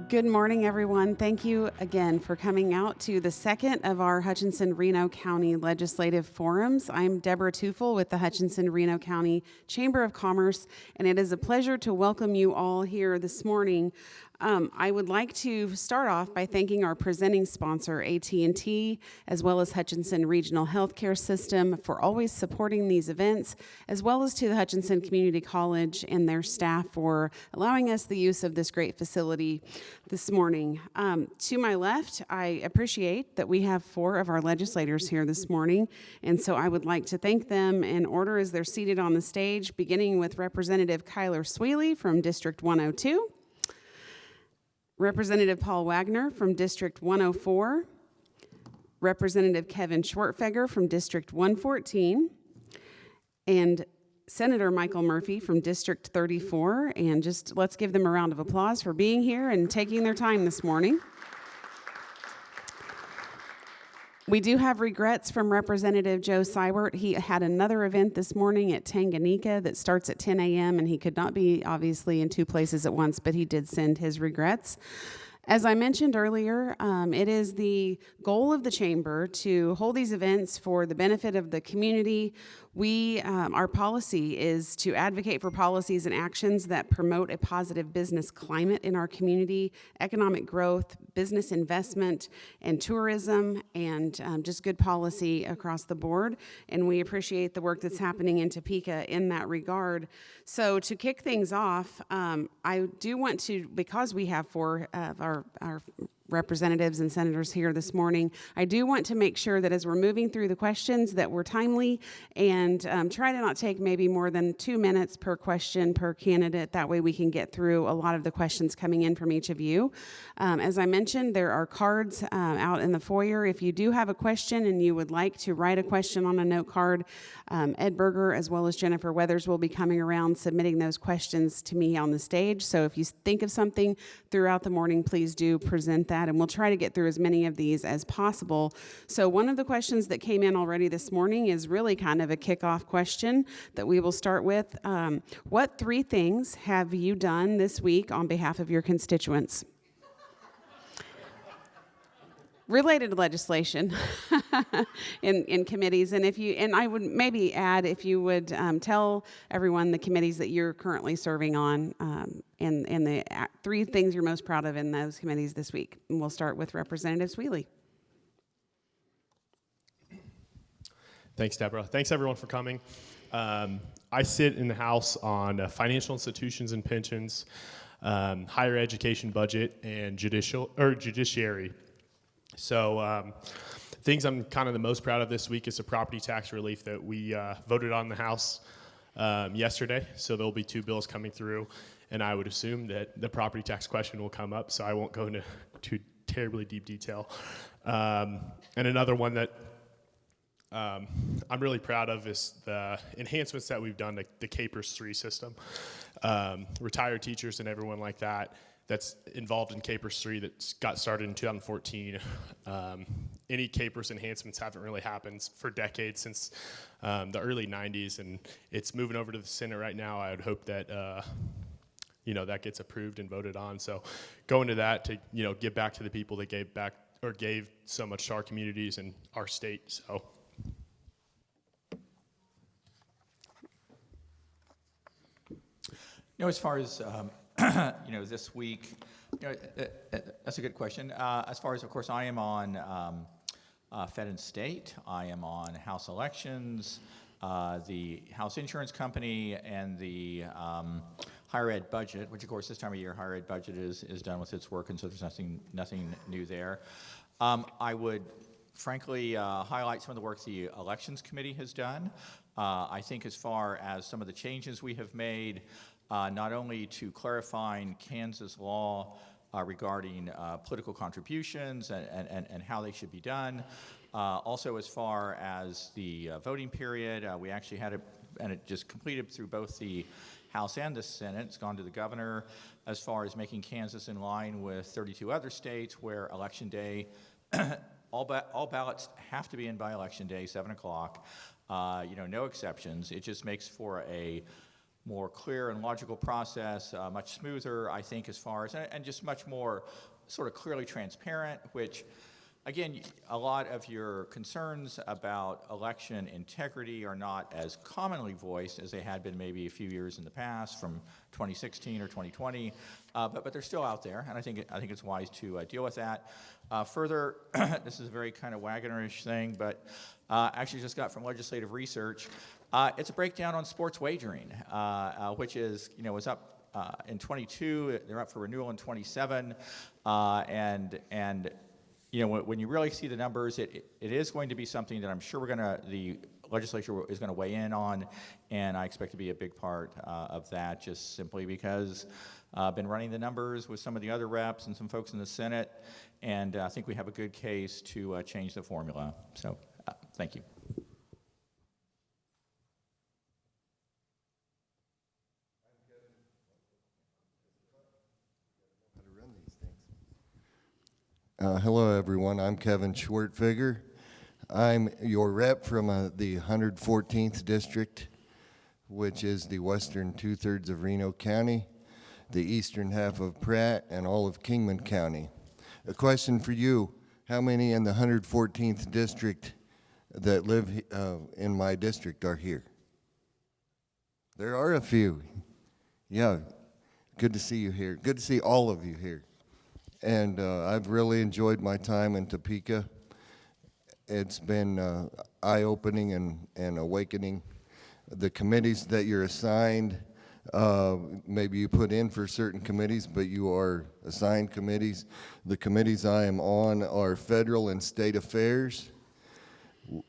Good morning, everyone. Thank you again for coming out to the second of our Hutchinson Reno County Legislative Forums. I'm Deborah Tufel with the Hutchinson Reno County Chamber of Commerce, and it is a pleasure to welcome you all here this morning. I would like to start off by thanking our presenting sponsor, AT&T, as well as Hutchinson Regional Healthcare System for always supporting these events, as well as to the Hutchinson Community College and their staff for allowing us the use of this great facility this morning. To my left, I appreciate that we have 4 of our legislators here this morning, and so I would like to thank them in order as they're seated on the stage, beginning with Representative Kyler Sweely from District 102, Representative Paul Waggoner from District 104, Representative Kevin Schwertfeger from District 114, and Senator Michael Murphy from District 34. And just let's give them a round of applause for being here and taking their time this morning. We do have regrets from Representative Joe Seiwert. He had another event this morning at Tanganyika that starts at 10 a.m. and he could not be obviously in 2 places at once, but he did send his regrets. As I mentioned earlier, it is the goal of the chamber to hold these events for the benefit of the community. Our policy is to advocate for policies and actions that promote a positive business climate in our community, economic growth, business investment, and tourism, and just good policy across the board. And we appreciate the work that's happening in Topeka in that regard. So to kick things off, I do want to, because we have 4 of our representatives and senators here this morning, I do want to make sure that as we're moving through the questions that we're timely and try to not take maybe more than 2 minutes per question per candidate. That way we can get through a lot of the questions coming in from each of you. As I mentioned, there are cards out in the foyer. If you do have a question and you would like to write a question on a note card, Ed Berger as well as Jennifer Weathers will be coming around submitting those questions to me on the stage. So if you think of something throughout the morning, please do present that, and we'll try to get through as many of these as possible. So one of the questions that came in already this morning is really kind of a kickoff question that we will start with. What 3 things have you done this week on behalf of your constituents? Related to legislation in committees, and I would maybe add, if you would tell everyone the committees that you're currently serving on, and the 3 things you're most proud of in those committees this week. And we'll start with Representative Sweely. Thanks, Deborah. Thanks, everyone, for coming. I sit in the House on financial institutions and pensions, higher education budget, and judiciary. So things I'm kind of the most proud of this week is the property tax relief that we voted on in the House yesterday. So there'll be 2 bills coming through, and I would assume that the property tax question will come up, so I won't go into too terribly deep detail. And another one that I'm really proud of is the enhancements that we've done to the Capers 3 system. Retired teachers and everyone like that's involved in Capers 3 that got started in 2014. Any Capers enhancements haven't really happened for decades, since the early 90s, and it's moving over to the Senate right now. I would hope that that gets approved and voted on. So going to that to give back to the people that gave so much to our communities and our state. So. As far as this week, that's a good question. As far as, of course, I am on Fed and State. I am on House elections, the House Insurance Company, and the higher ed budget, which, of course, this time of year, higher ed budget is done with its work, and so there's nothing new there. I would, frankly, highlight some of the work the Elections Committee has done. I think as far as some of the changes we have made, not only to clarifying Kansas law regarding political contributions and how they should be done, also as far as the voting period, we actually had and it just completed through both the House and the Senate. It's gone to the governor as far as making Kansas in line with 32 other states where election day, all ballots have to be in by election day, 7 o'clock. No exceptions. It just makes for a more clear and logical process, much smoother, I think, as far as, and just much more sort of clearly transparent, which, again, a lot of your concerns about election integrity are not as commonly voiced as they had been maybe a few years in the past, from 2016 or 2020, but they're still out there, and I think it's wise to deal with that. Further, this is a very kind of Waggoner-ish thing, but actually just got from legislative research. It's a breakdown on sports wagering, which is, was up in 22. They're up for renewal in 27, and when you really see the numbers, it is going to be something that I'm sure the legislature is going to weigh in on, and I expect to be a big part of that, just simply because I've been running the numbers with some of the other reps and some folks in the Senate, and I think we have a good case to change the formula. So, thank you. Hello, everyone. I'm Kevin Schwertfeger. I'm your rep from the 114th District, which is the western two-thirds of Reno County, the eastern half of Pratt, and all of Kingman County. A question for you: how many in the 114th District that live in my district are here? There are a few. Yeah, good to see you here. Good to see all of you here. And I've really enjoyed my time in Topeka. It's been eye-opening and awakening. The committees that you're assigned, maybe you put in for certain committees, but you are assigned committees. The committees I am on are federal and state affairs.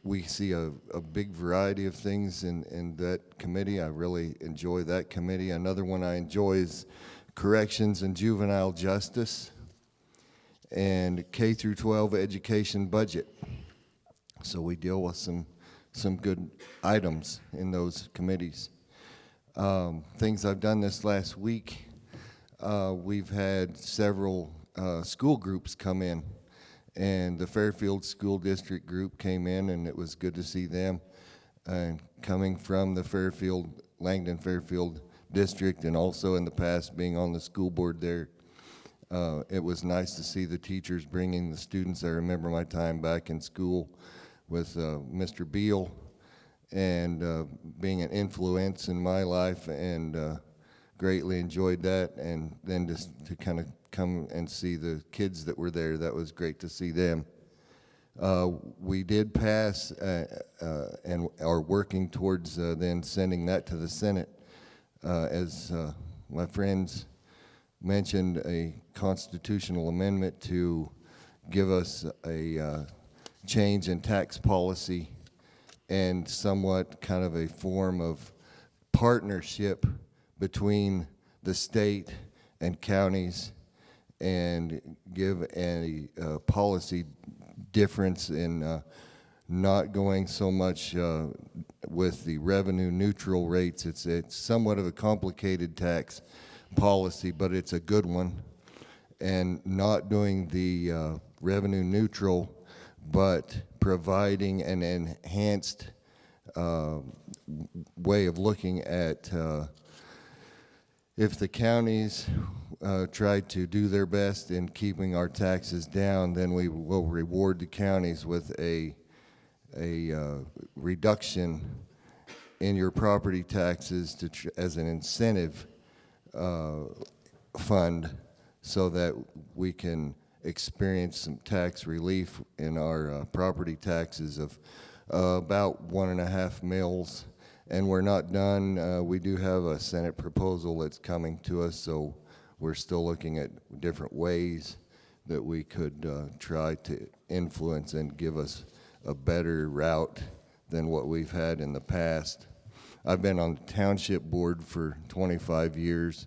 We see a big variety of things in that committee. I really enjoy that committee. Another one I enjoy is corrections and juvenile justice, and K through 12 education budget. So we deal with some good items in those committees. Things I've done this last week, we've had several school groups come in, and the Fairfield School District group came in, and it was good to see them. And coming from the Langdon Fairfield District, and also in the past being on the school board there, it was nice to see the teachers bringing the students. I remember my time back in school with Mr. Beal, and being an influence in my life, and greatly enjoyed that. And then just to kind of come and see the kids that were there, that was great to see them. We did pass and are working towards then sending that to the Senate. As my friends mentioned, a constitutional amendment to give us a change in tax policy and somewhat kind of a form of partnership between the state and counties, and give a policy difference in not going so much with the revenue neutral rates. It's somewhat of a complicated tax policy, but it's a good one, and not doing the revenue neutral, but providing an enhanced way of looking at if the counties try to do their best in keeping our taxes down, then we will reward the counties with a reduction in your property taxes as an incentive fund, so that we can experience some tax relief in our property taxes of about 1.5 mils. And we're not done. We do have a Senate proposal that's coming to us, so we're still looking at different ways that we could try to influence and give us a better route than what we've had in the past. I've been on the township board for 25 years,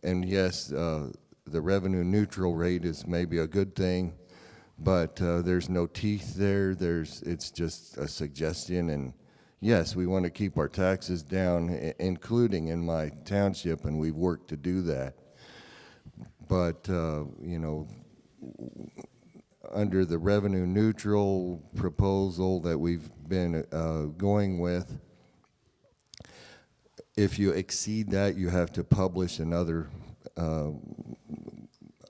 and yes, the revenue neutral rate is maybe a good thing, but there's no teeth there. It's just a suggestion, and yes, we want to keep our taxes down, including in my township, and we've worked to do that. But, under the revenue neutral proposal that we've been going with, if you exceed that, you have to publish another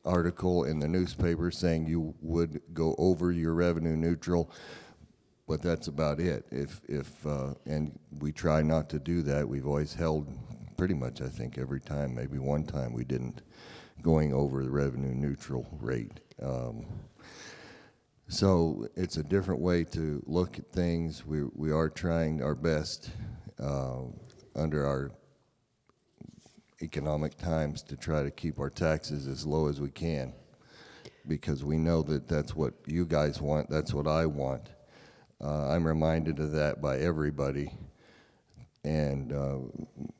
article in the newspaper saying you would go over your revenue neutral, but that's about it. And we try not to do that. We've always held pretty much, I think, every time. Maybe one time we didn't, going over the revenue neutral rate. So it's a different way to look at things. We are trying our best under our economic times to try to keep our taxes as low as we can, because we know that that's what you guys want, that's what I want. I'm reminded of that by everybody, and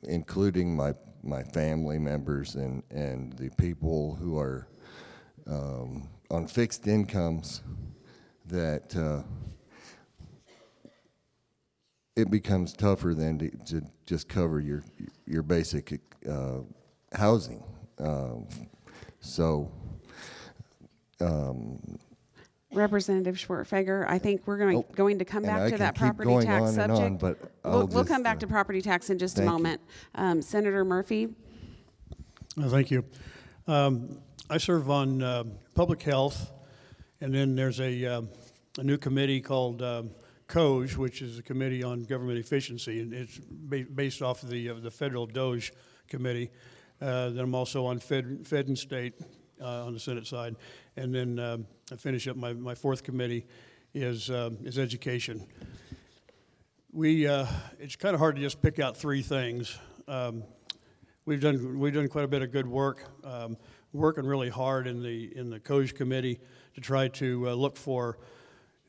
including my family members and the people who are on fixed incomes, that it becomes tougher than to just cover your basic housing. Representative Schwertfeger, I think we're going to come and back I to can that keep property going tax on and subject. on, but We'll come back to property tax in just a thank you. moment. Senator Murphy? Thank you. I serve on public health, and then there's a new committee called COGE, which is a committee on government efficiency, and it's based off of the federal DOGE committee. Then I'm also on Fed and State on the Senate side, and then I finish up my fourth committee is education. It's kind of hard to just pick out three things. We've done quite a bit of good work, working really hard in the COGE committee to try to look for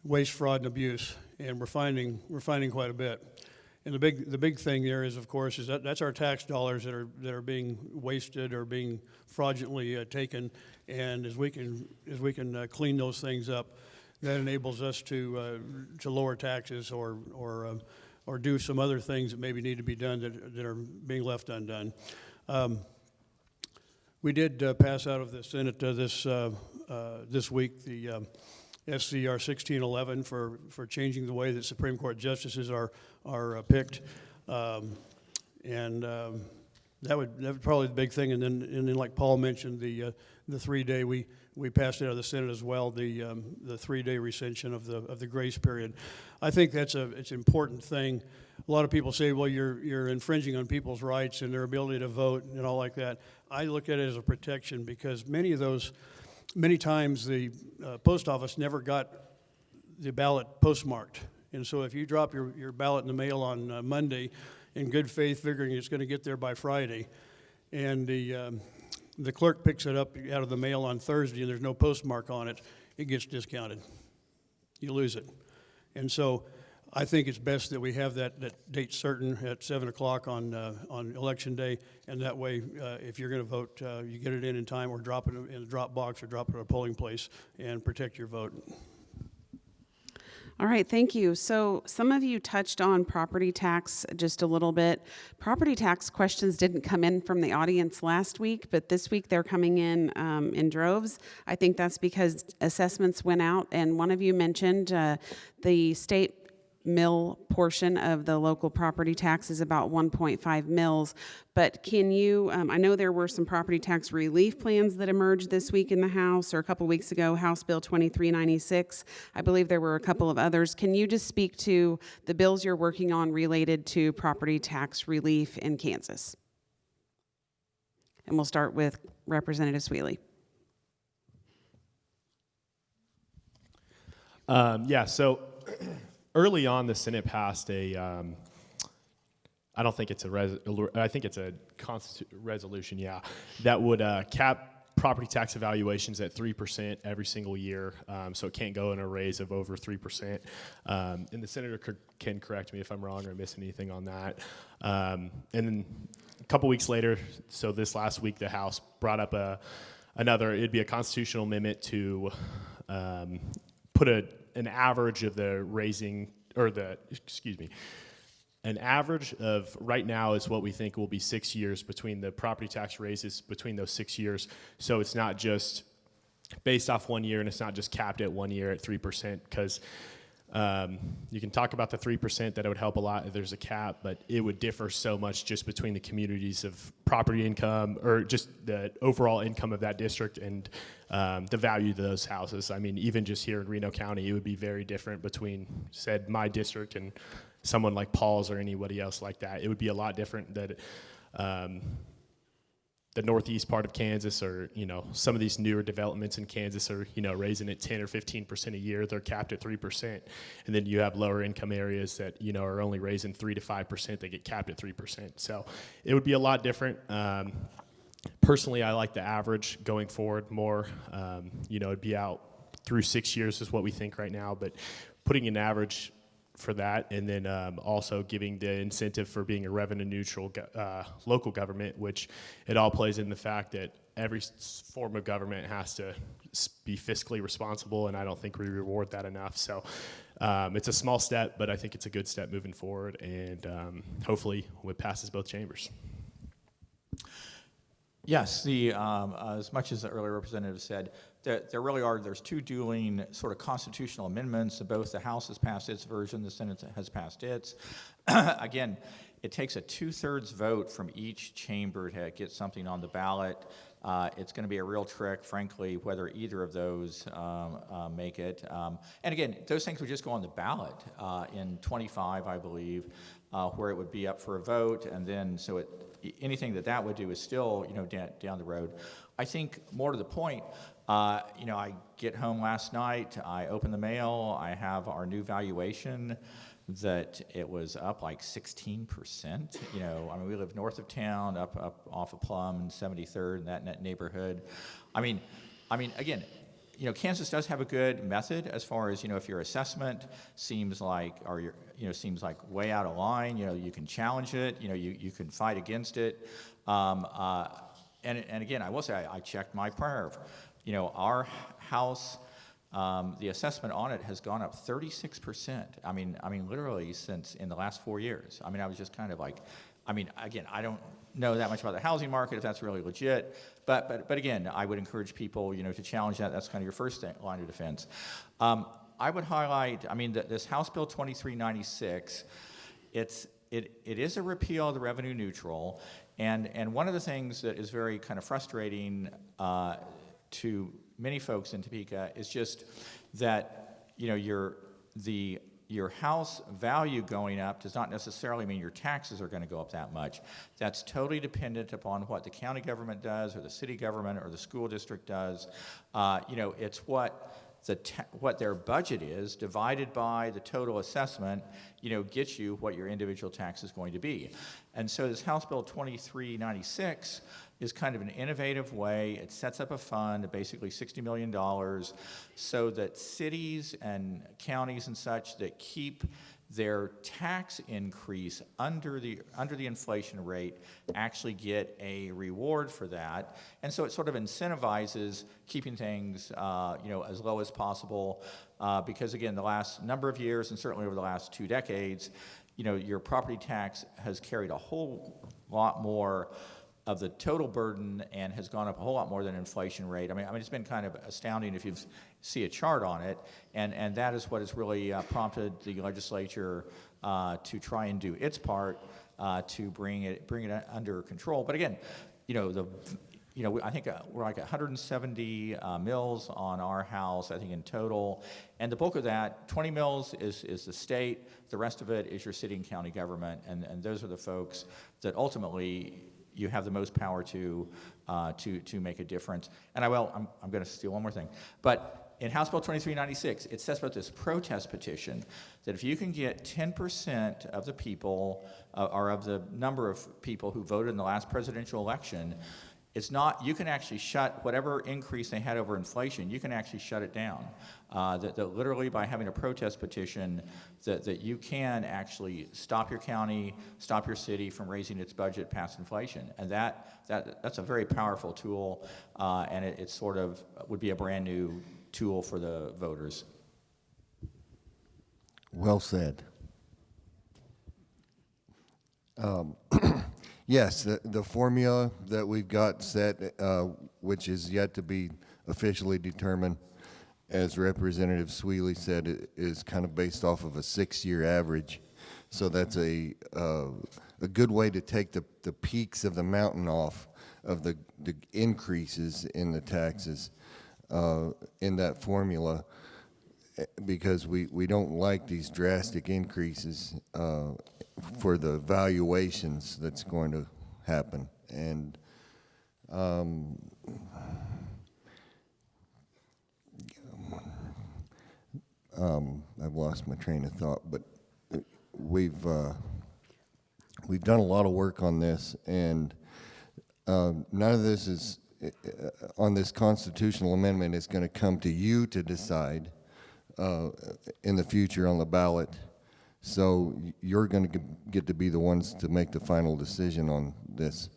waste, fraud, and abuse, and we're finding quite a bit. And the big thing there is, of course, is that's our tax dollars that are being wasted or being fraudulently taken, and as we can clean those things up, that enables us to lower taxes or do some other things that maybe need to be done that are being left undone. We did pass out of the Senate this week the SCR 1611 for changing the way that Supreme Court justices are picked, and that would probably the big thing. And then like Paul mentioned, the 3-day we passed it out of the Senate as well, the 3-day rescission of the grace period. I think it's an important thing. A lot of people say, well, you're infringing on people's rights and their ability to vote and all like that. I look at it as a protection, because many times the post office never got the ballot postmarked. And so if you drop your ballot in the mail on Monday in good faith, figuring it's going to get there by Friday, and the clerk picks it up out of the mail on Thursday and there's no postmark on it, it gets discounted. You lose it. And so I think it's best that we have that date certain at 7 o'clock on Election Day, and that way, if you're going to vote, you get it in time, or drop it in a drop box, or drop it at a polling place, and protect your vote. All right, thank you. So some of you touched on property tax just a little bit. Property tax questions didn't come in from the audience last week, but this week they're coming in droves. I think that's because assessments went out, and one of you mentioned the state mill portion of the local property tax is about 1.5 mills. But can you, I know there were some property tax relief plans that emerged this week in the House, or a couple weeks ago, House Bill 2396. I believe there were a couple of others. Can you just speak to the bills you're working on related to property tax relief in Kansas? And we'll start with Representative Sweely. So early on, the Senate passed I don't think it's I think it's a resolution, that would cap property tax evaluations at 3% every single year, so it can't go in a raise of over 3%. And the senator can correct me if I'm wrong or miss anything on that. And then a couple weeks later, so this last week, the House brought up it'd be a constitutional amendment to put an average of the raising, an average of right now is what we think will be 6 years between the property tax raises between those 6 years. So it's not just based off 1 year, and it's not just capped at 1 year at 3%, because You can talk about the 3% that it would help a lot if there's a cap, but it would differ so much just between the communities of property income or just the overall income of that district and the value of those houses. I mean, even just here in Reno County, it would be very different between, said, my district and someone like Paul's or anybody else like that. It would be a lot different that the northeast part of Kansas or, some of these newer developments in Kansas are, raising it 10 or 15% a year. They're capped at 3%. And then you have lower income areas that, are only raising 3 to 5%. They get capped at 3%. So it would be a lot different. Personally, I like the average going forward more. It'd be out through 6 years is what we think right now, but putting an average for that, and then also giving the incentive for being a revenue neutral local government, which it all plays in the fact that every form of government has to be fiscally responsible, and I don't think we reward that enough. So it's a small step, but I think it's a good step moving forward, and hopefully it passes both chambers. Yes, as much as the earlier representative said, there's two dueling sort of constitutional amendments. Both the House has passed its version, the Senate has passed its. Again, it takes a 2/3 vote from each chamber to get something on the ballot. It's going to be a real trick, frankly, whether either of those make it. And again, those things would just go on the ballot in 25, I believe, where it would be up for a vote, and then anything that would do is still, down the road. I think more to the point, I get home last night, I open the mail, I have our new valuation that it was up like 16%. We live north of town, up off of Plum and 73rd, that neighborhood. I mean, again, Kansas does have a good method as far as, if your assessment seems like, seems like way out of line, you can challenge it, you can fight against it. And again, I will say, I checked my prior, our house, the assessment on it has gone up 36%. I mean, literally since in the last 4 years. I was just kind of like, again, I don't know that much about the housing market, if that's really legit, but again, I would encourage people, to challenge that. That's kind of your first line of defense. I would highlight, this House Bill 2396, it is a repeal of the revenue neutral, and one of the things that is very kind of frustrating to many folks in Topeka is just that, your house value going up does not necessarily mean your taxes are going to go up that much. That's totally dependent upon what the county government does, or the city government, or the school district does. It's what their budget is divided by the total assessment, gets you what your individual tax is going to be. And so this House Bill 2396 is kind of an innovative way. It sets up a fund of basically $60 million so that cities and counties and such that keep their tax increase under the inflation rate actually get a reward for that. And so it sort of incentivizes keeping things as low as possible because, again, the last number of years, and certainly over the last 2 decades, your property tax has carried a whole lot more of the total burden and has gone up a whole lot more than inflation rate. It's been kind of astounding if you see a chart on it, and that is what has really prompted the legislature to try and do its part to bring it under control. But again, I think we're like 170 mills on our house, I think in total, and the bulk of that, 20 mills is the state, the rest of it is your city and county government, and those are the folks that ultimately you have the most power to make a difference. And I'm going to steal one more thing. But in House Bill 2396, it says about this protest petition that if you can get 10% of the people, or of the number of people who voted in the last presidential election, you can actually shut whatever increase they had over inflation, you can actually shut it down. That literally by having a protest petition, that you can actually stop your county, stop your city from raising its budget past inflation. And that's a very powerful tool, and it sort of would be a brand new tool for the voters. Well said. Yes, the formula that we've got set, which is yet to be officially determined, as Representative Sweely said, it is kind of based off of a 6-year average. So that's a good way to take the peaks of the mountain off of the increases in the taxes in that formula, because we don't like these drastic increases for the valuations that's going to happen. And I've lost my train of thought, but we've done a lot of work on this, and none of this is on this constitutional amendment is going to come to you to decide in the future on the ballot. So you're going to get to be the ones to make the final decision on this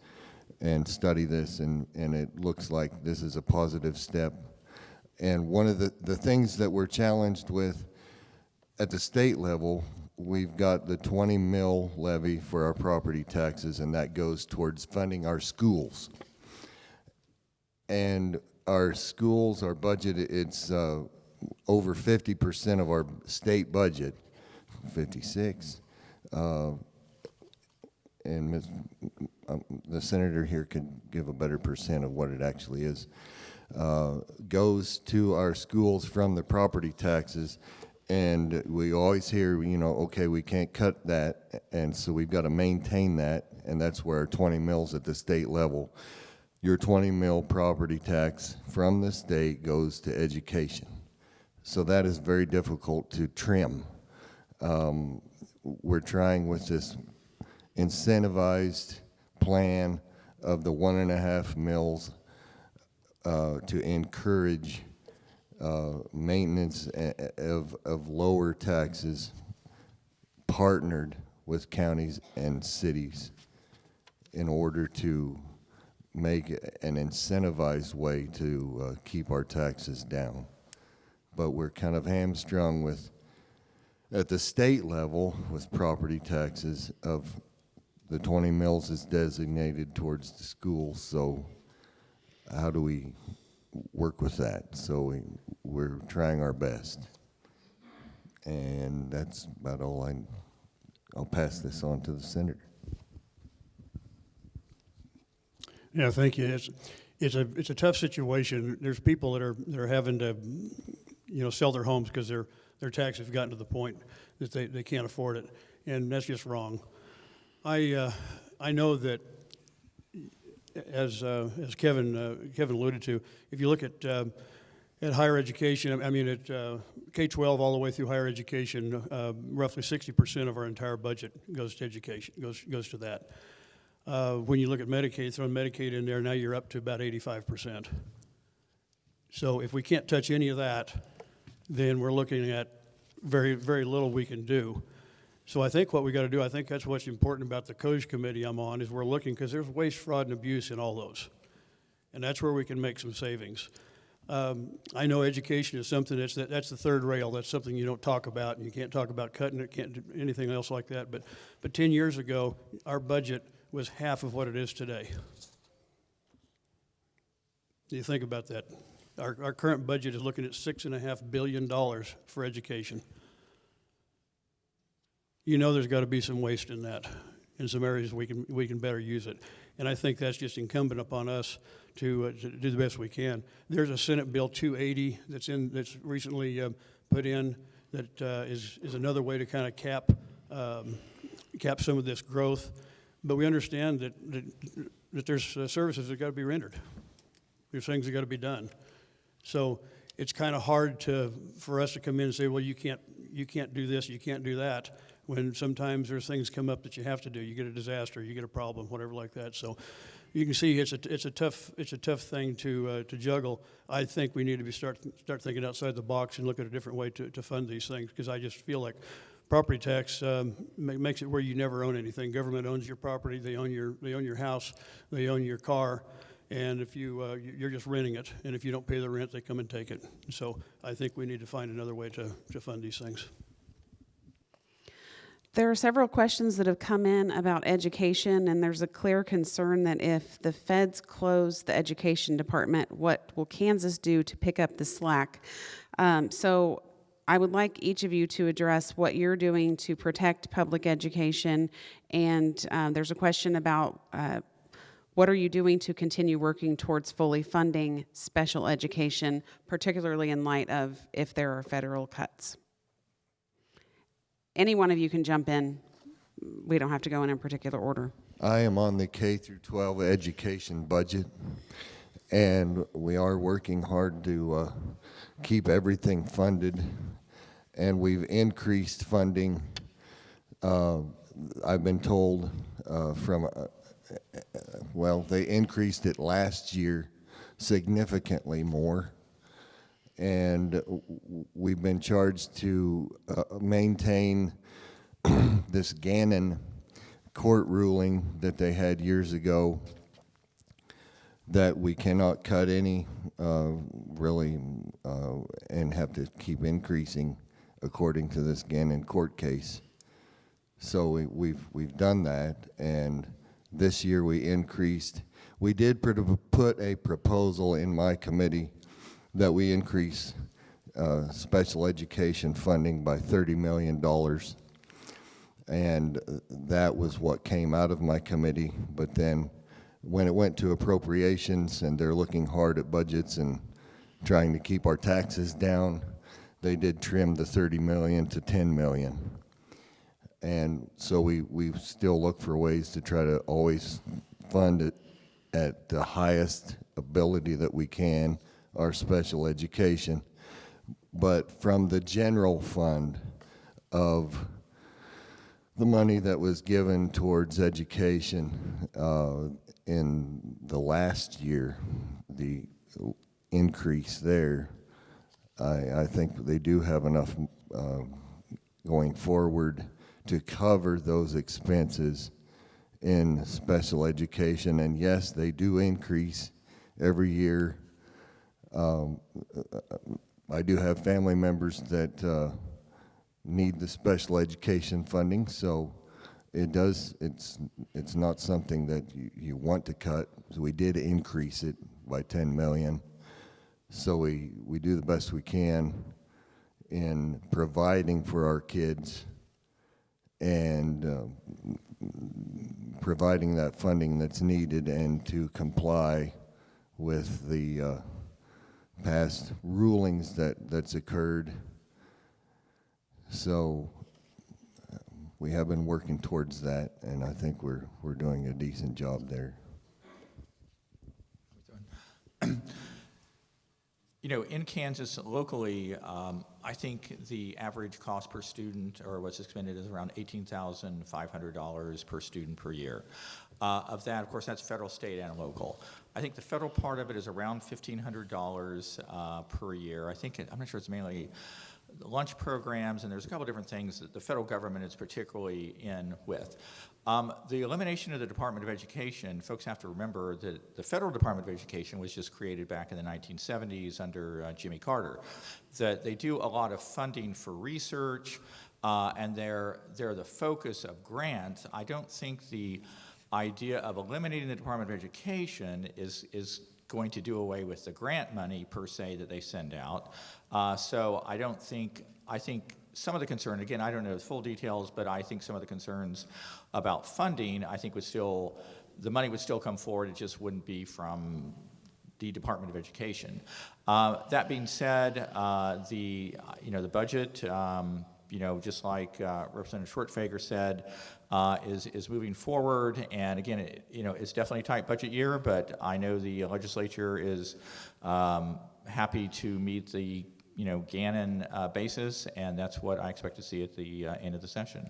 and study this, and it looks like this is a positive step. And one of the things that we're challenged with at the state level, we've got the 20 mil levy for our property taxes, and that goes towards funding our schools. And our schools, our budget, it's over 50% of our state budget, 56. And the senator here could give a better percent of what it actually is, goes to our schools from the property taxes. And we always hear, you know, okay, we can't cut that, and so we've got to maintain that, and that's where our 20 mils at the state level. Your 20 mil property tax from the state goes to education. So that is very difficult to trim. We're trying with this incentivized plan of the 1.5 mils to encourage maintenance of lower taxes partnered with counties and cities in order to make an incentivized way to keep our taxes down. But we're kind of hamstrung with, at the state level, with property taxes of the 20 mils is designated towards the schools. So how do we work with that? So we're trying our best. And that's about all I'll pass this on to the senator. Yeah, thank you. It's a tough situation. There's people that are having to, you know, sell their homes because their taxes have gotten to the point that they can't afford it, and that's just wrong. I know that as Kevin alluded to, if you look at higher education, I mean at K-12 all the way through higher education, roughly 60% of our entire budget goes to education, goes to that. When you look at Medicaid, throwing Medicaid in there, now you're up to about 85%. So if we can't touch any of that, then we're looking at very, very little we can do. So I think what we got to do, I think that's what's important about the COJ committee I'm on, is we're looking, because there's waste, fraud, and abuse in all those. And that's where we can make some savings. I know education is something that's the third rail. That's something you don't talk about, and you can't talk about cutting it, can't do anything else like that. But 10 years ago, our budget was half of what it is today. You think about that. Our current budget is looking at $6.5 billion for education. You know there's got to be some waste in that. In some areas we can better use it. And I think that's just incumbent upon us to do the best we can. There's a Senate Bill 280 that's recently put in that is another way to kind of cap some of this growth. But we understand that there's services that got to be rendered. There's things that got to be done. So it's kind of hard for us to come in and say, well, you can't do this, you can't do that, when sometimes there's things come up that you have to do. You get a disaster, you get a problem, whatever like that. So you can see it's a tough thing to juggle. I think we need to start thinking outside the box and look at a different way to fund these things, because I just feel like property tax makes it where you never own anything. Government owns your property, they own your house, they own your car, and if you're just renting it, and if you don't pay the rent, they come and take it. So I think we need to find another way to fund these things. There are several questions that have come in about education, and there's a clear concern that if the feds close the education department, what will Kansas do to pick up the slack? So I would like each of you to address what you're doing to protect public education. And there's a question about what are you doing to continue working towards fully funding special education, particularly in light of if there are federal cuts? Any one of you can jump in. We don't have to go in particular order. I am on the K through 12 education budget, and we are working hard to keep everything funded, and we've increased funding. I've been told they increased it last year significantly more, and we've been charged to maintain this Gannon court ruling that they had years ago that we cannot cut any and have to keep increasing according to this Gannon court case. So we've done that, and this year we increased. We did put a proposal in my committee that we increase special education funding by $30 million. And that was what came out of my committee. But then when it went to appropriations and they're looking hard at budgets and trying to keep our taxes down, they did trim the 30 million to 10 million. And so we still look for ways to try to always fund it at the highest ability that we can, our special education. But from the general fund of the money that was given towards education in the last year, the increase there, I think they do have enough going forward to cover those expenses in special education. And yes, they do increase every year. I do have family members that need the special education funding, so it's not something that you want to cut. So we did increase it by 10 million. So we do the best we can in providing for our kids and providing that funding that's needed and to comply with the past rulings that's occurred. So we have been working towards that, and I think we're doing a decent job there. You know, in Kansas locally, I think the average cost per student, or what's expended, is around $18,500 per student per year. Of that, of course, that's federal, state, and local. I think the federal part of it is around $1,500 per year. I'm not sure it's mainly lunch programs, and there's a couple different things that the federal government is particularly in with. The elimination of the Department of Education, folks have to remember that the federal Department of Education was just created back in the 1970s under Jimmy Carter. That they do a lot of funding for research, and they're the focus of grants. I don't think the idea of eliminating the Department of Education is going to do away with the grant money per se that they send out. So I think some of the concern, again, I don't know the full details, but I think some of the concerns about funding, I think the money would still come forward, it just wouldn't be from the Department of Education. That being said, the budget, just like Representative Schwertfeger said, is moving forward. And again, it's definitely a tight budget year, but I know the legislature is happy to meet the Gannon basis, and that's what I expect to see at the end of the session.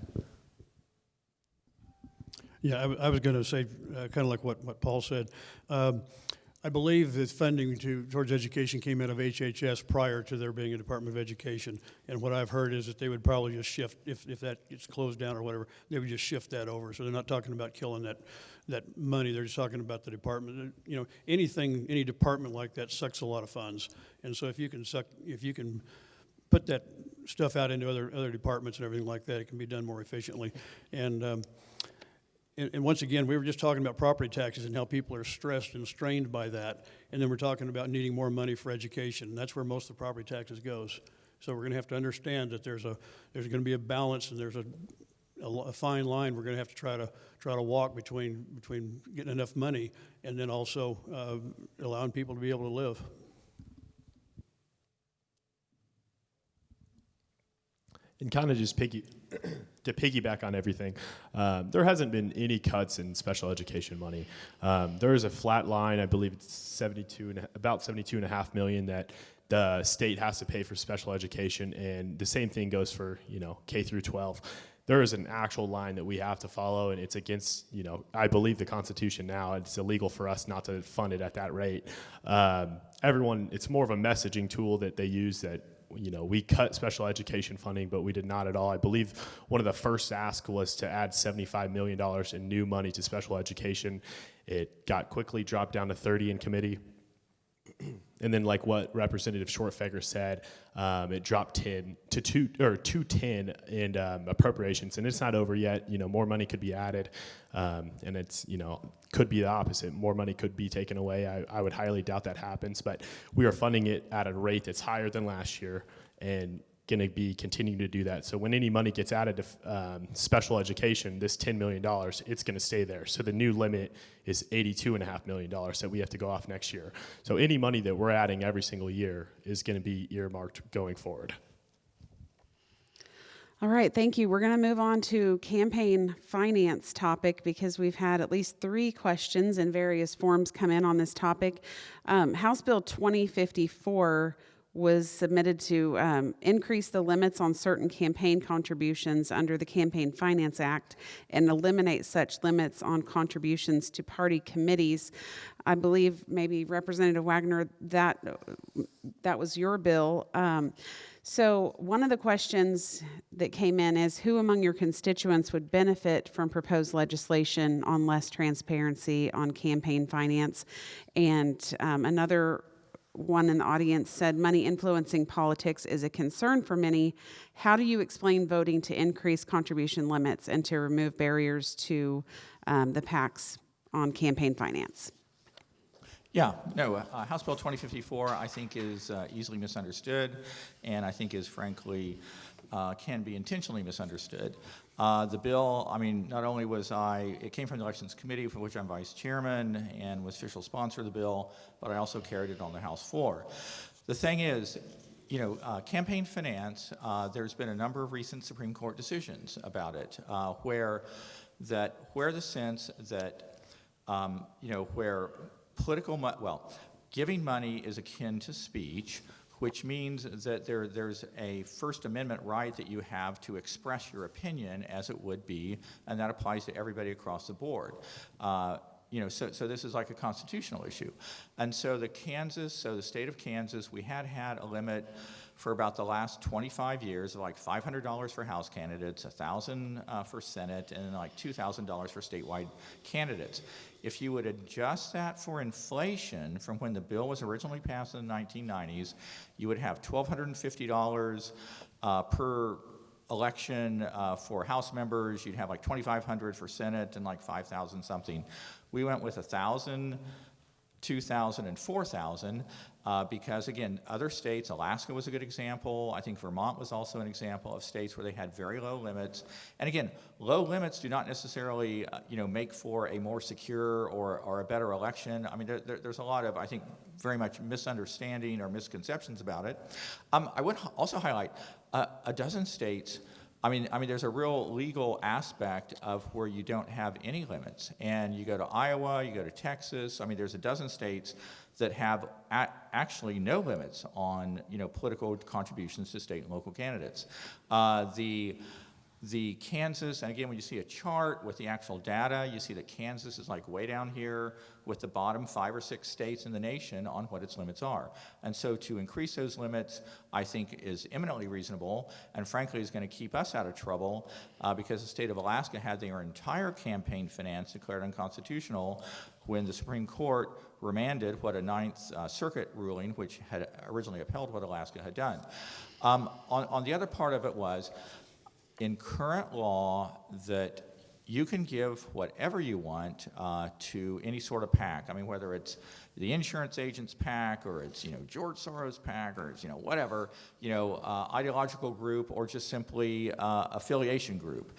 Yeah, I was going to say kind of like what Paul said. I believe that funding towards education came out of HHS prior to there being a Department of Education. And what I've heard is that they would probably just shift, if that gets closed down or whatever, they would just shift that over. So they're not talking about killing that money. They're just talking about the department. Any department like that sucks a lot of funds. And so if you can put that stuff out into other departments and everything like that, it can be done more efficiently. And And once again, we were just talking about property taxes and how people are stressed and strained by that. And then we're talking about needing more money for education. And that's where most of the property taxes goes. So we're going to have to understand that there's going to be a balance, and there's a fine line we're going to have to try to walk between getting enough money and then also allowing people to be able to live. And kind of just to piggyback on everything, there hasn't been any cuts in special education money. There is a flat line, I believe it's about $72.5 million that the state has to pay for special education, and the same thing goes for K through 12. There is an actual line that we have to follow, and it's against I believe the Constitution now. It's illegal for us not to fund it at that rate. It's more of a messaging tool that they use that. We cut special education funding, but we did not at all. I believe one of the first asks was to add $75 million in new money to special education. It got quickly dropped down to 30 in committee. And then, like what Representative Schwertfeger said, it dropped 10 to 210 in appropriations, and it's not over yet. More money could be added, and it's could be the opposite. More money could be taken away. I would highly doubt that happens, but we are funding it at a rate that's higher than last year, and going to be continuing to do that. So when any money gets added to special education, this $10 million, it's going to stay there. So the new limit is $82.5 million that we have to go off next year. So any money that we're adding every single year is going to be earmarked going forward. All right, thank you. We're going to move on to campaign finance topic because we've had at least 3 questions in various forms come in on this topic. House Bill 2054 was submitted to increase the limits on certain campaign contributions under the Campaign Finance Act and eliminate such limits on contributions to party committees. I believe maybe Representative Waggoner, that was your bill. So one of the questions that came in is who among your constituents would benefit from proposed legislation on less transparency on campaign finance? And another one in the audience said money influencing politics is a concern for many. How do you explain voting to increase contribution limits and to remove barriers to the PACs on campaign finance? Yeah, no, House Bill 2054 I think is easily misunderstood, and I think is frankly can be intentionally misunderstood. The bill, not only it came from the Elections Committee, for which I'm vice chairman and was official sponsor of the bill, but I also carried it on the House floor. The thing is, campaign finance, there's been a number of recent Supreme Court decisions about it, where the sense that, where giving money is akin to speech, which means that there's a First Amendment right that you have to express your opinion as it would be, and that applies to everybody across the board. So this is like a constitutional issue. And so the state of Kansas, we had a limit for about the last 25 years of like $500 for House candidates, $1,000 for Senate, and then like $2,000 for statewide candidates. If you would adjust that for inflation from when the bill was originally passed in the 1990s, you would have $1,250 per election for House members. You'd have like $2,500 for Senate and like $5,000 something. We went with $1,000, $2,000, and $4,000 because, again, other states, Alaska was a good example. I think Vermont was also an example of states where they had very low limits. And again, low limits do not necessarily, make for a more secure or a better election. There's a lot of, I think, very much misunderstanding or misconceptions about it. I would also highlight a dozen states. There's a real legal aspect of where you don't have any limits. And you go to Iowa, you go to Texas. There's a dozen states that have actually no limits on, political contributions to state and local candidates. The Kansas, and again, when you see a chart with the actual data, you see that Kansas is like way down here with the bottom 5 or 6 states in the nation on what its limits are. And so to increase those limits, I think is eminently reasonable, and frankly is going to keep us out of trouble because the state of Alaska had their entire campaign finance declared unconstitutional when the Supreme Court remanded what a Ninth Circuit ruling, which had originally upheld what Alaska had done. On the other part of it was, in current law, that you can give whatever you want to any sort of PAC. I mean, whether it's the insurance agent's PAC, or it's George Soros' PAC, or it's whatever ideological group, or just simply affiliation group.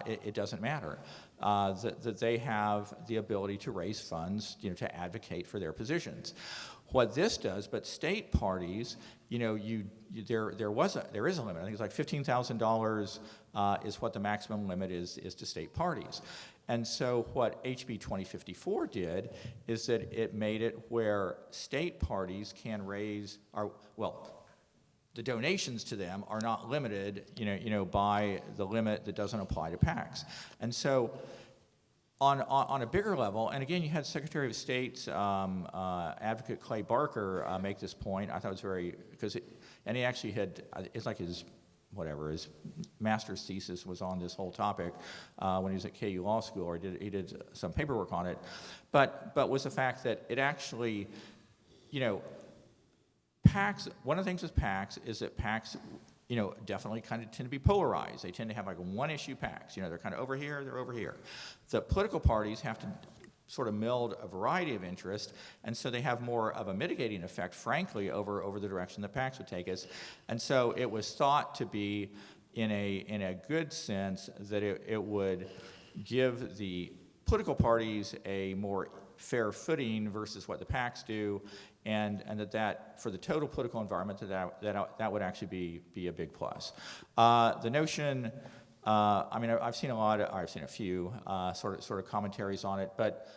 It doesn't matter. That they have the ability to raise funds, to advocate for their positions. What this does, but state parties, there is a limit. I think it's like $15,000 is what the maximum limit is to state parties. And so what HB 2054 did is that it made it where state parties can raise, the donations to them are not limited, by the limit that doesn't apply to PACs. And so on a bigger level, and again, you had Secretary of State's advocate Clay Barker make this point. I thought it was very, and he actually had, it's like his master's thesis was on this whole topic when he was at KU Law School, or he did some paperwork on it, but was the fact that it actually, PACs, one of the things with PACs is that PACs, definitely kind of tend to be polarized. They tend to have like one-issue PACs. They're kind of over here, they're over here. The political parties have to sort of meld a variety of interests, and so they have more of a mitigating effect, frankly, over the direction the PACs would take us. And so it was thought to be, in a good sense, that it would give the political parties a more fair footing versus what the PACs do, and that for the total political environment, that would actually be a big plus. The notion, I've seen a few sort of commentaries on it, but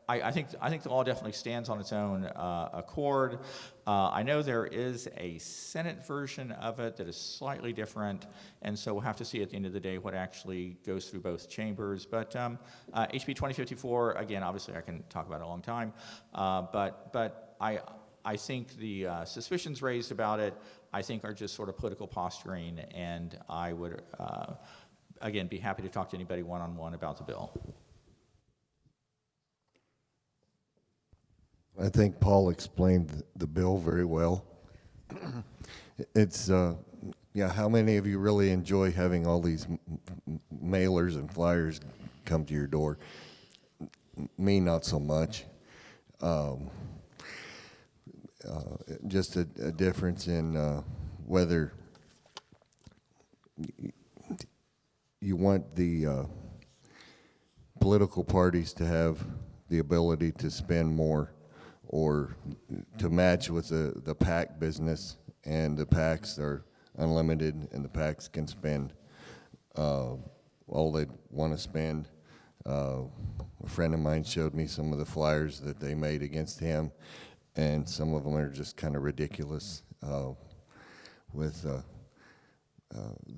I think the law definitely stands on its own accord. I know there is a Senate version of it that is slightly different, and so we'll have to see at the end of the day what actually goes through both chambers. But HB 2054, again, obviously I can talk about it a long time, but I think the suspicions raised about it, I think, are just sort of political posturing, and I would, again, be happy to talk to anybody one-on-one about the bill. I think Paul explained the bill very well. It's, how many of you really enjoy having all these mailers and flyers come to your door? Me, not so much. Just a difference in whether you want the political parties to have the ability to spend more, or to match with the PAC business, and the PACs are unlimited, and the PACs can spend all they want to spend. A friend of mine showed me some of the flyers that they made against him, and some of them are just kind of ridiculous with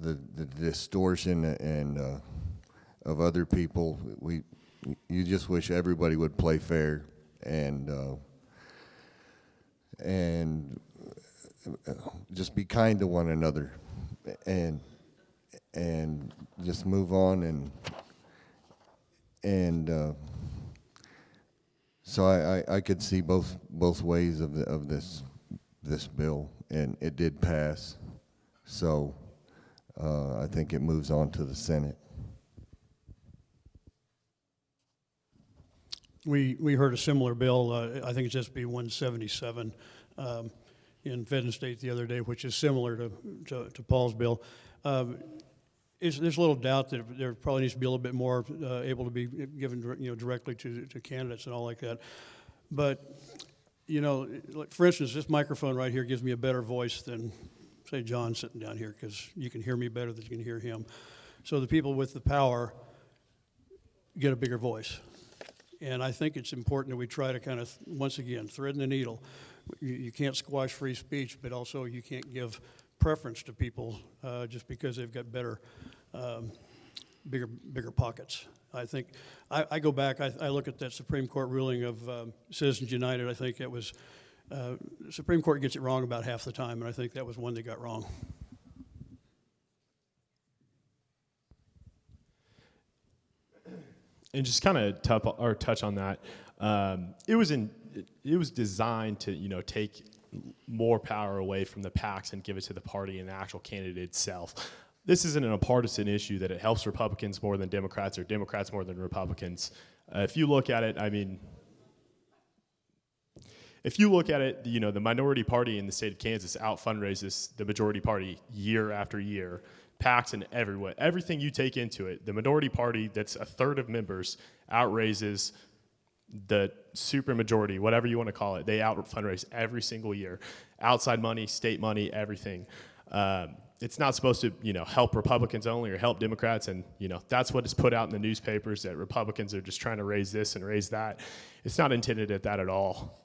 the distortion and of other people. You just wish everybody would play fair and just be kind to one another, and just move on, and so I could see both ways of this bill, and it did pass. So I think it moves on to the Senate. We heard a similar bill, I think it's SB 177 in Fed State the other day, which is similar to Paul's bill. There's a little doubt that there probably needs to be a little bit more able to be given directly to candidates and all like that. But, like for instance, this microphone right here gives me a better voice than, say, John sitting down here, because you can hear me better than you can hear him. So the people with the power get a bigger voice. And I think it's important that we try to kind of, once again, thread the needle. You can't squash free speech, but also you can't give preference to people just because they've got better, bigger pockets. I think, I go back, I look at that Supreme Court ruling of Citizens United. I think it was, the Supreme Court gets it wrong about half the time, and I think that was one they got wrong. And just kind of touch on that. It was designed to take more power away from the PACs and give it to the party and the actual candidate itself. this isn't a partisan issue that it helps Republicans more than Democrats or Democrats more than Republicans. If you look at it, the minority party in the state of Kansas out-fundraises the majority party year after year, PACs and everywhere. Everything you take into it, the minority party that's a third of members outraises the supermajority, whatever you want to call it. They out-fundraise every single year. Outside money, state money, everything. It's not supposed to, help Republicans only or help Democrats, and, that's what is put out in the newspapers, that Republicans are just trying to raise this and raise that. It's not intended at that at all.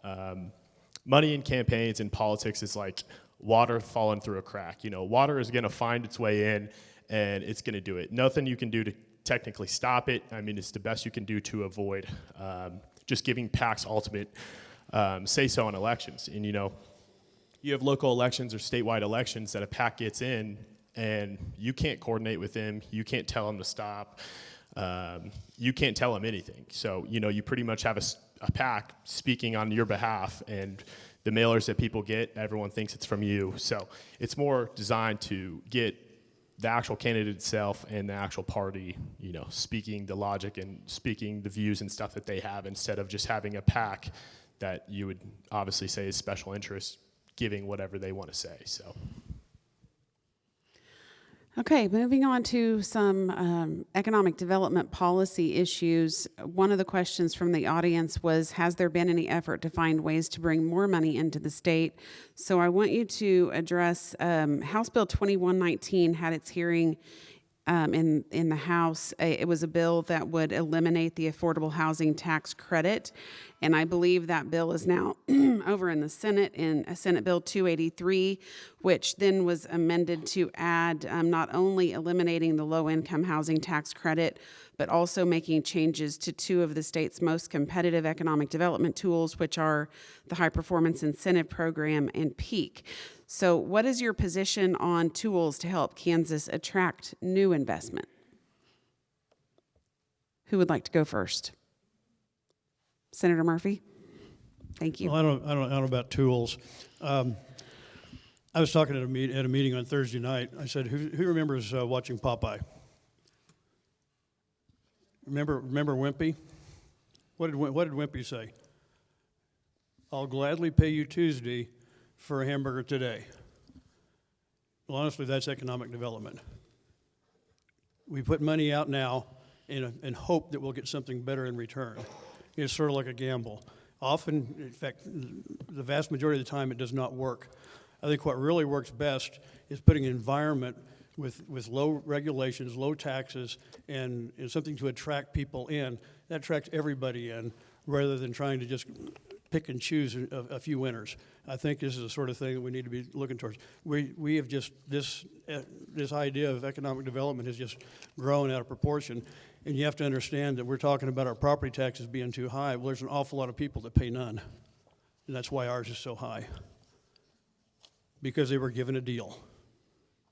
Money in campaigns and politics is like water falling through a crack. Water is going to find its way in, and it's going to do it. Nothing you can do to technically stop it. It's the best you can do to avoid just giving PACs ultimate say-so on elections. And, you have local elections or statewide elections that a PAC gets in, and you can't coordinate with them. You can't tell them to stop. You can't tell them anything. So, you pretty much have a PAC speaking on your behalf, and the mailers that people get, everyone thinks it's from you. So it's more designed to get the actual candidate itself and the actual party, speaking the logic and speaking the views and stuff that they have, instead of just having a PAC that you would obviously say is special interest, giving whatever they want to say. So. Okay, moving on to some economic development policy issues. One of the questions from the audience was, has there been any effort to find ways to bring more money into the state? So I want you to address House Bill 2119 had its hearing in the House. It was a bill that would eliminate the affordable housing tax credit, and I believe that bill is now over in the Senate in Senate Bill 283, which then was amended to add not only eliminating the low-income housing tax credit, but also making changes to two of the state's most competitive economic development tools, which are the High Performance Incentive Program and PEAK. So what is your position on tools to help Kansas attract new investment? Who would like to go first? Senator Murphy? Thank you. Well, I don't know about tools. I was talking at a meeting on Thursday night. I said, who remembers watching Popeye? Remember Wimpy? What did Wimpy say? I'll gladly pay you Tuesday for a hamburger today. Well, honestly, that's economic development. We put money out now and hope that we'll get something better in return. It's sort of like a gamble. Often, in fact, the vast majority of the time, it does not work. I think what really works best is putting an environment with low regulations, low taxes, and something to attract people in. That attracts everybody in, rather than trying to just pick and choose a few winners. I think this is the sort of thing that we need to be looking towards. We have just, this idea of economic development has just grown out of proportion. And you have to understand that we're talking about our property taxes being too high. Well, there's an awful lot of people that pay none. And that's why ours is so high. Because they were given a deal,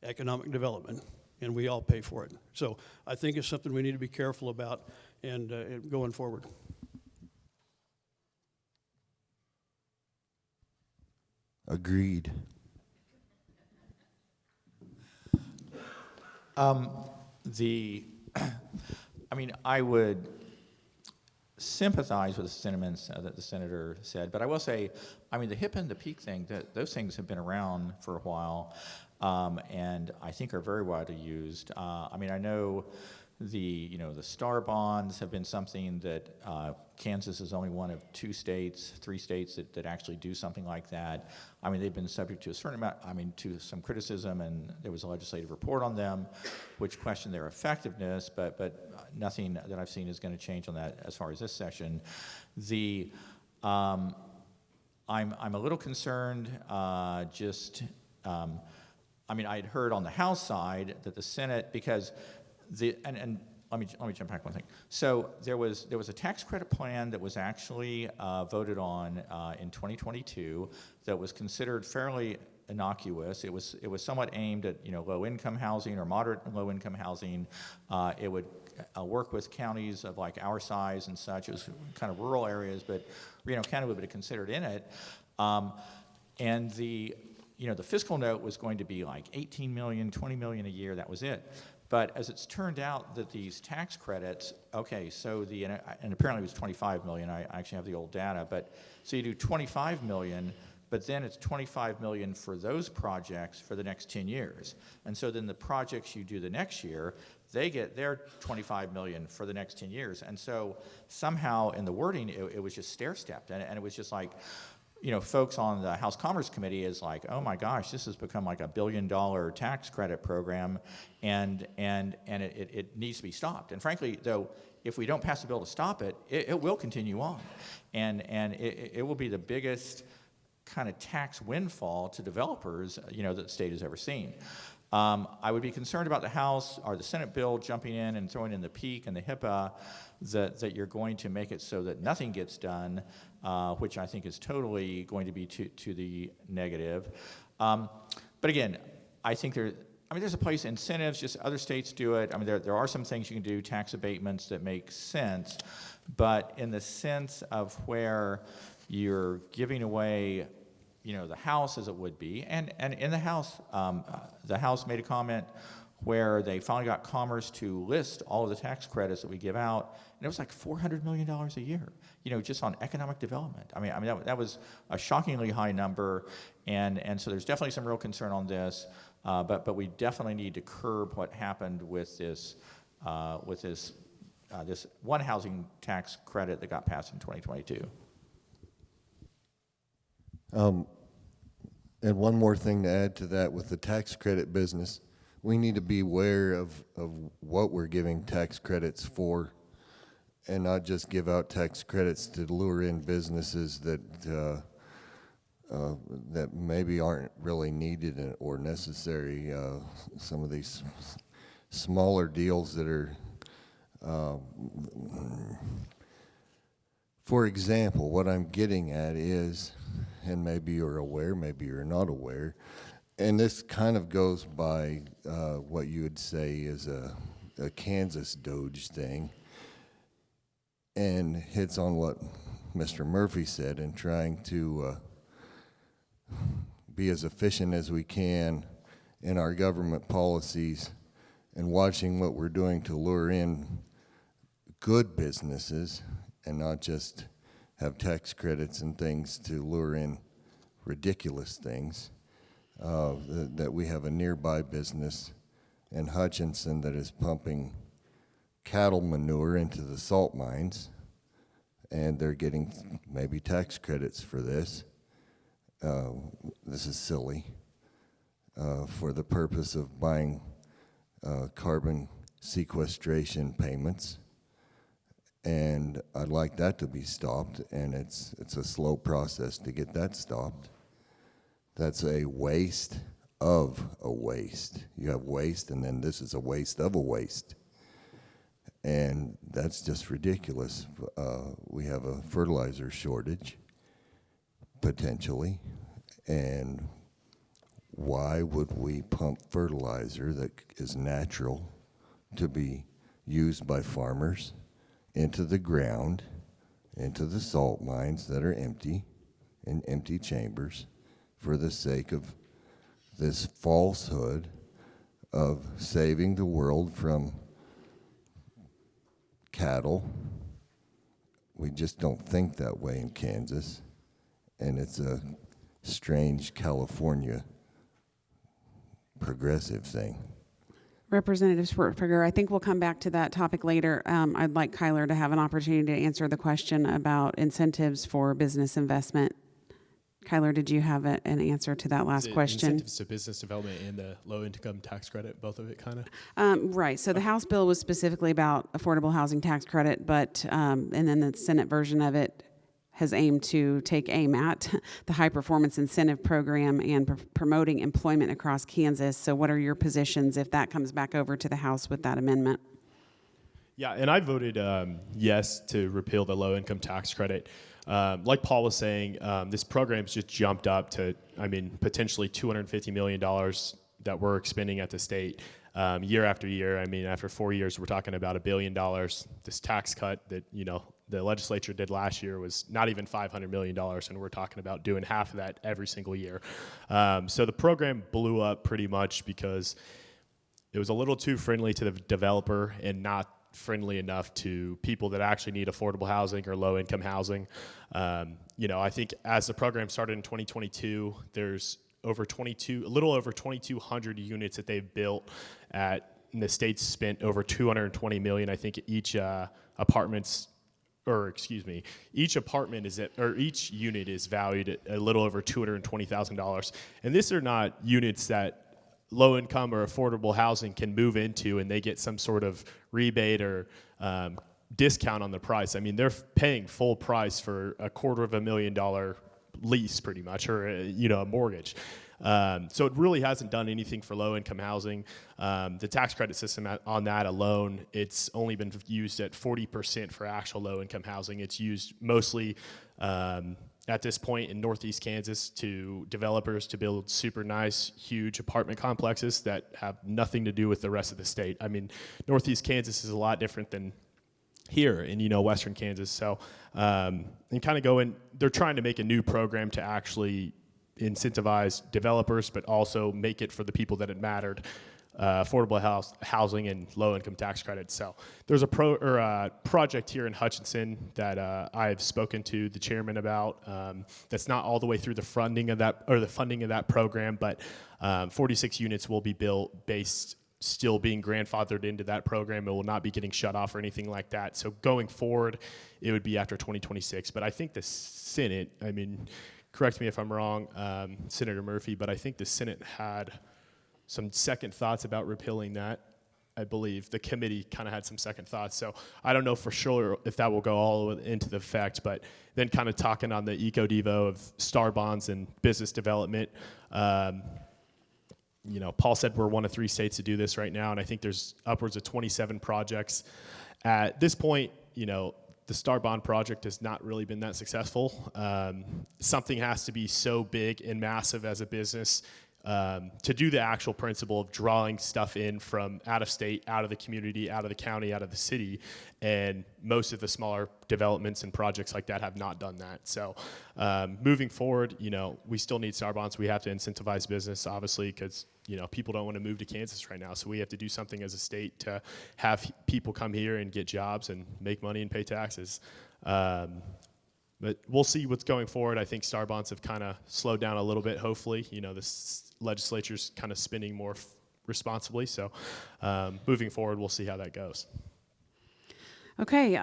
economic development, and we all pay for it. So I think it's something we need to be careful about and going forward. Agreed. I would sympathize with the sentiments that the senator said, but I will say, the HIP and the PEAK thing, those things have been around for a while, and I think are very widely used. I know the STAR bonds have been something that Kansas is only one of three states that actually do something like that. They've been subject to a certain amount, to some criticism, and there was a legislative report on them which questioned their effectiveness, but nothing that I've seen is going to change on that as far as this session. I'm a little concerned, I had heard on the House side that the Senate, because let me jump back one thing. So there was a tax credit plan that was actually voted on in 2022 that was considered fairly innocuous. It was somewhat aimed at low income housing or moderate and low income housing. It would work with counties of like our size and such. It was kind of rural areas, but Reno County would be considered in it. And the fiscal note was going to be like 18 million, 20 million a year, that was it. But as it's turned out that these tax credits, okay, so and apparently it was 25 million, I actually have the old data, but so you do 25 million, but then it's 25 million for those projects for the next 10 years. And so then the projects you do the next year, they get their 25 million for the next 10 years. And so somehow in the wording, it was just stair-stepped, and it was just like, folks on the House Commerce Committee is like, oh my gosh, this has become like $1 billion tax credit program, and it needs to be stopped. And frankly, though, if we don't pass a bill to stop it, it will continue on, and it will be the biggest kind of tax windfall to developers, that the state has ever seen. I would be concerned about the House or the Senate bill jumping in and throwing in the peak and the HIPAA, that you're going to make it so that nothing gets done, which I think is totally going to be to the negative. But again, I think there's a place, incentives, just other states do it. I mean, there are some things you can do, tax abatements that make sense, but in the sense of where you're giving away, the House as it would be, and in the House made a comment where they finally got Commerce to list all of the tax credits that we give out, and it was like $400 million a year, just on economic development. I mean that was a shockingly high number, and so there's definitely some real concern on this, but we definitely need to curb what happened with this this one housing tax credit that got passed in 2022. And one more thing to add to that with the tax credit business, we need to be aware of what we're giving tax credits for, and not just give out tax credits to lure in businesses that maybe aren't really needed or necessary. Some of these smaller deals that are, for example, what I'm getting at is, and maybe you're aware, maybe you're not aware, and this kind of goes by what you would say is a Kansas Doge thing, and hits on what Mr. Murphy said in trying to be as efficient as we can in our government policies and watching what we're doing to lure in good businesses and not just have tax credits and things to lure in ridiculous things. That we have a nearby business in Hutchinson that is pumping cattle manure into the salt mines, and they're getting maybe tax credits for this. This is silly, for the purpose of buying carbon sequestration payments. And I'd like that to be stopped, and it's a slow process to get that stopped. That's a waste of a waste. You have waste, and then this is a waste of a waste. And that's just ridiculous. We have a fertilizer shortage, potentially, and why would we pump fertilizer that is natural to be used by farmers into the ground, into the salt mines that are empty, in empty chambers, for the sake of this falsehood of saving the world from cattle? We just don't think that way in Kansas, and it's a strange California progressive thing. Representative Schwertfeger, I think we'll come back to that topic later. I'd like Kyler to have an opportunity to answer the question about incentives for business investment. Kyler, did you have an answer to that last question? Incentives to business development and the low-income tax credit, both of it kind of? Right. So the House bill was specifically about affordable housing tax credit, but and then the Senate version of it has aimed to take aim at the high performance incentive program and promoting employment across Kansas. So what are your positions if that comes back over to the House with that amendment? Yeah, and I voted yes to repeal the low-income tax credit. Like Paul was saying, this program's just jumped up to, potentially $250 million that we're expending at the state year after year. After 4 years, we're talking about $1 billion. This tax cut that, the legislature did last year was not even $500 million, and we're talking about doing half of that every single year. So the program blew up pretty much because it was a little too friendly to the developer and not friendly enough to people that actually need affordable housing or low-income housing. I think as the program started in 2022, there's a little over 2,200 units that they've built and the state's spent over $220 million. I think each each unit is valued at a little over $220,000. And these are not units that low income or affordable housing can move into and they get some sort of rebate or discount on the price. I mean, they're paying full price for $250,000 lease pretty much, or a mortgage. So it really hasn't done anything for low income housing. The tax credit system on that alone, it's only been used at 40% for actual low income housing. It's used mostly at this point in Northeast Kansas to developers to build super nice, huge apartment complexes that have nothing to do with the rest of the state. I mean, Northeast Kansas is a lot different than here in, Western Kansas. So, and kind of they're trying to make a new program to actually incentivize developers, but also make it for the people that it mattered, affordable housing and low-income tax credits. So there's a project here in Hutchinson that I've spoken to the chairman about. That's not all the way through the funding of that program, but 46 units will be built based still being grandfathered into that program. It will not be getting shut off or anything like that. So going forward, it would be after 2026. But I think the Senate, correct me if I'm wrong, Senator Murphy, but I think the Senate had some second thoughts about repealing that. I believe the committee kind of had some second thoughts. So I don't know for sure if that will go all into the effect, but then kind of talking on the eco-devo of star bonds and business development. Paul said we're one of 3 states to do this right now, and I think there's upwards of 27 projects. At this point, the Star Bond project has not really been that successful. Something has to be so big and massive as a business to do the actual principle of drawing stuff in from out of state, out of the community, out of the county, out of the city. And most of the smaller developments and projects like that have not done that. So moving forward, we still need Star Bonds. We have to incentivize business, obviously, because people don't want to move to Kansas right now. So we have to do something as a state to have people come here and get jobs and make money and pay taxes. But we'll see what's going forward. I think Star Bonds have kind of slowed down a little bit, hopefully. The legislature's kind of spending more responsibly. So moving forward, we'll see how that goes. Okay.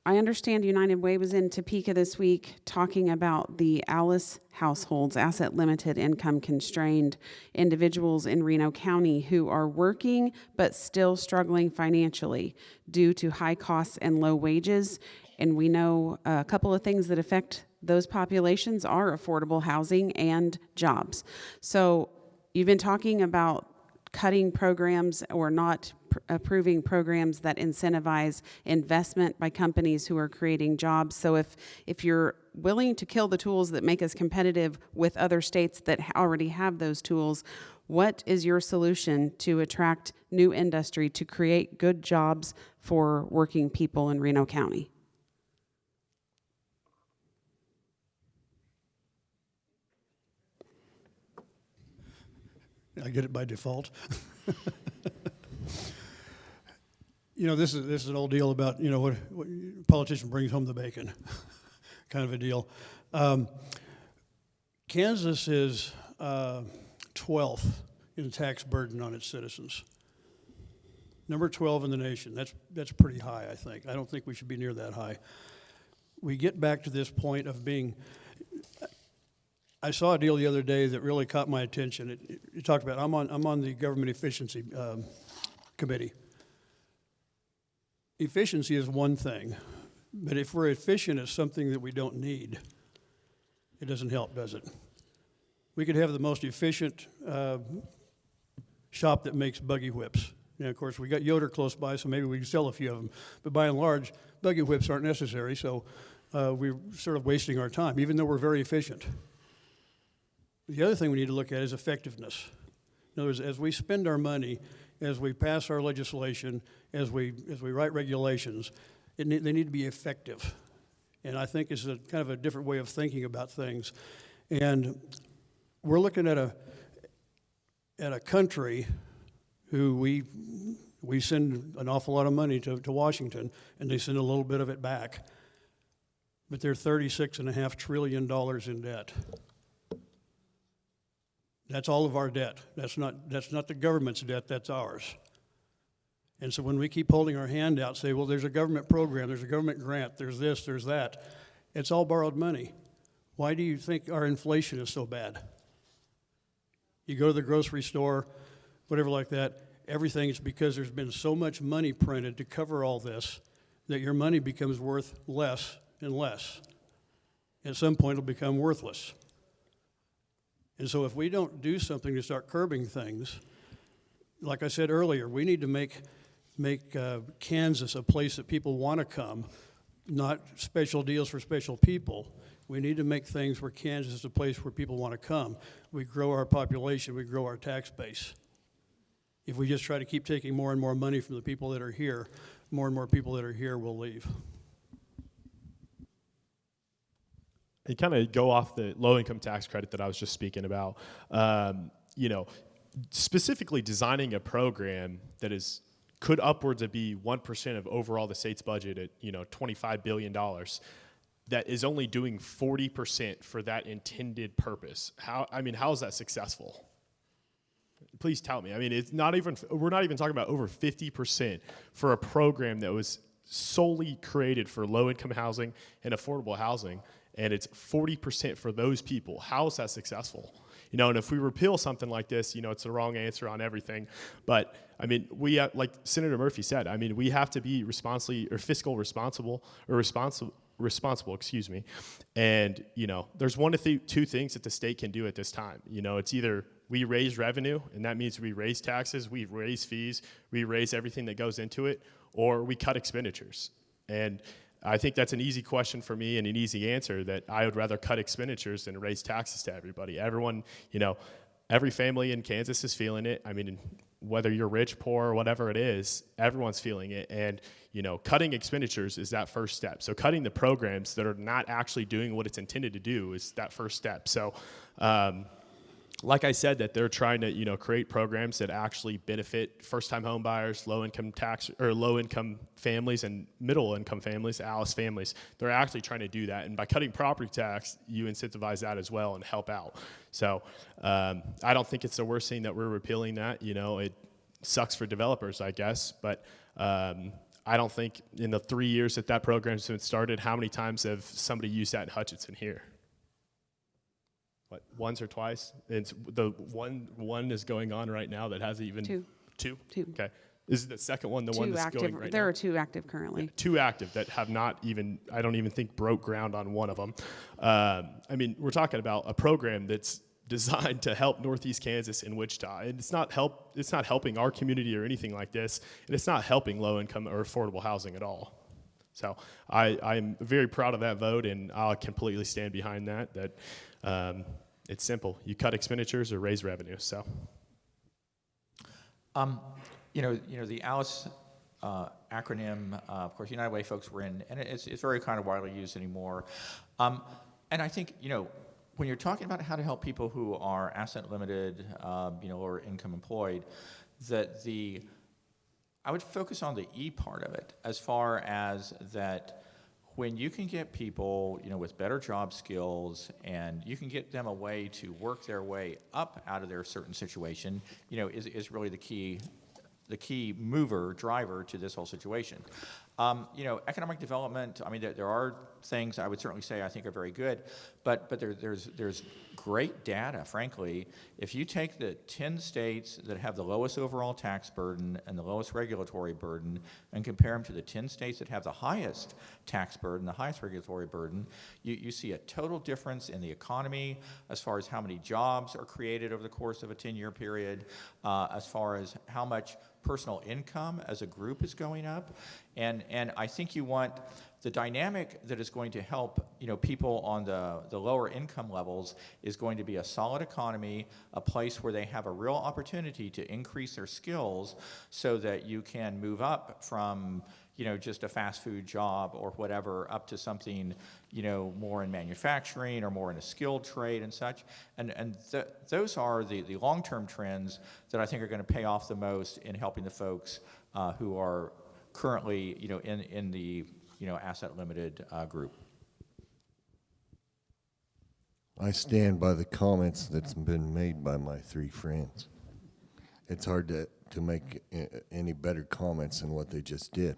I understand United Way was in Topeka this week talking about the Alice households, asset limited, income constrained individuals in Reno County who are working but still struggling financially due to high costs and low wages. And we know a couple of things that affect those populations are affordable housing and jobs. So you've been talking about cutting programs or not approving programs that incentivize investment by companies who are creating jobs. So if you're willing to kill the tools that make us competitive with other states that already have those tools, what is your solution to attract new industry to create good jobs for working people in Reno County? I get it by default. This is an old deal about, what politician brings home the bacon kind of a deal. Kansas is 12th in tax burden on its citizens. Number 12 in the nation. That's pretty high, I think. I don't think we should be near that high. We get back to this point of being... I saw a deal the other day that really caught my attention. It talked about, I'm on the government efficiency committee. Efficiency is one thing, but if we're efficient at something that we don't need, it doesn't help, does it? We could have the most efficient shop that makes buggy whips. Of course, we got Yoder close by, so maybe we can sell a few of them. But by and large, buggy whips aren't necessary, so we're sort of wasting our time, even though we're very efficient. The other thing we need to look at is effectiveness. In other words, as we spend our money, as we pass our legislation, as we write regulations, They need to be effective. And I think it's a kind of a different way of thinking about things. And we're looking at a country who we send an awful lot of money to Washington, and they send a little bit of it back. But they're $36.5 trillion in debt. That's all of our debt. That's not the government's debt, that's ours. And so when we keep holding our hand out, say, well, there's a government program, there's a government grant, there's this, there's that, it's all borrowed money. Why do you think our inflation is so bad? You go to the grocery store, whatever like that, everything is because there's been so much money printed to cover all this that your money becomes worth less and less. At some point, it'll become worthless. And so if we don't do something to start curbing things, like I said earlier, we need to make Kansas a place that people want to come, not special deals for special people. We need to make things where Kansas is a place where people want to come. We grow our population, we grow our tax base. If we just try to keep taking more and more money from the people that are here, more and more people that are here will leave. You kind of go off the low-income tax credit that I was just speaking about. Specifically designing a program that could upwards of be 1% of overall the state's budget at $25 billion, that is only doing 40% for that intended purpose. How is that successful? Please tell me. We're not even talking about over 50% for a program that was solely created for low-income housing and affordable housing, and it's 40% for those people. How is that successful? And if we repeal something like this, it's the wrong answer on everything. But we like Senator Murphy said, we have to be fiscal responsible. And there's one of two things that the state can do at this time. It's either we raise revenue, and that means we raise taxes, we raise fees, we raise everything that goes into it, or we cut expenditures. And I think that's an easy question for me and an easy answer, that I would rather cut expenditures than raise taxes to everybody. Everyone, every family in Kansas is feeling it. Whether you're rich, poor, or whatever it is, everyone's feeling it. And, cutting expenditures is that first step. So cutting the programs that are not actually doing what it's intended to do is that first step. So, like I said, that they're trying to, create programs that actually benefit first-time home buyers, low-income families, and middle-income families, ALICE families. They're actually trying to do that. And by cutting property tax, you incentivize that as well and help out. So I don't think it's the worst thing that we're repealing that. It sucks for developers, I guess. But I don't think in the 3 years that program's been started, how many times have somebody used that in Hutchinson here? What, once or twice? It's the one is going on right now that hasn't even... Two? Okay. Is the second one the one that's active, going right there now? are 2 active currently. Yeah, 2 active that have not even, I don't even think, broke ground on one of them. We're talking about a program that's designed to help Northeast Kansas and Wichita. And it's not helping our community or anything like this. And it's not helping low-income or affordable housing at all. So I'm very proud of that vote, and I'll completely stand behind that. It's simple. You cut expenditures or raise revenue. So, the ALICE acronym, of course, United Way folks were in, and it's very kind of widely used anymore. And I think, when you're talking about how to help people who are asset limited, or income employed, I would focus on the E part of it, as far as that when you can get people, with better job skills, and you can get them a way to work their way up out of their certain situation, is really the key driver to this whole situation. Economic development, there are things I would certainly say I think are very good, but there's great data, frankly. If you take the 10 states that have the lowest overall tax burden and the lowest regulatory burden and compare them to the 10 states that have the highest tax burden, the highest regulatory burden, you see a total difference in the economy as far as how many jobs are created over the course of a 10-year period, as far as how much personal income as a group is going up. And I think you want the dynamic that is going to help, people on the lower income levels is going to be a solid economy, a place where they have a real opportunity to increase their skills so that you can move up from, just a fast food job or whatever, up to something, more in manufacturing or more in a skilled trade and such. And those are the long-term trends that I think are going to pay off the most in helping the folks who are currently, in the, asset-limited group. I stand by the comments that's been made by my three friends. It's hard to make any better comments than what they just did.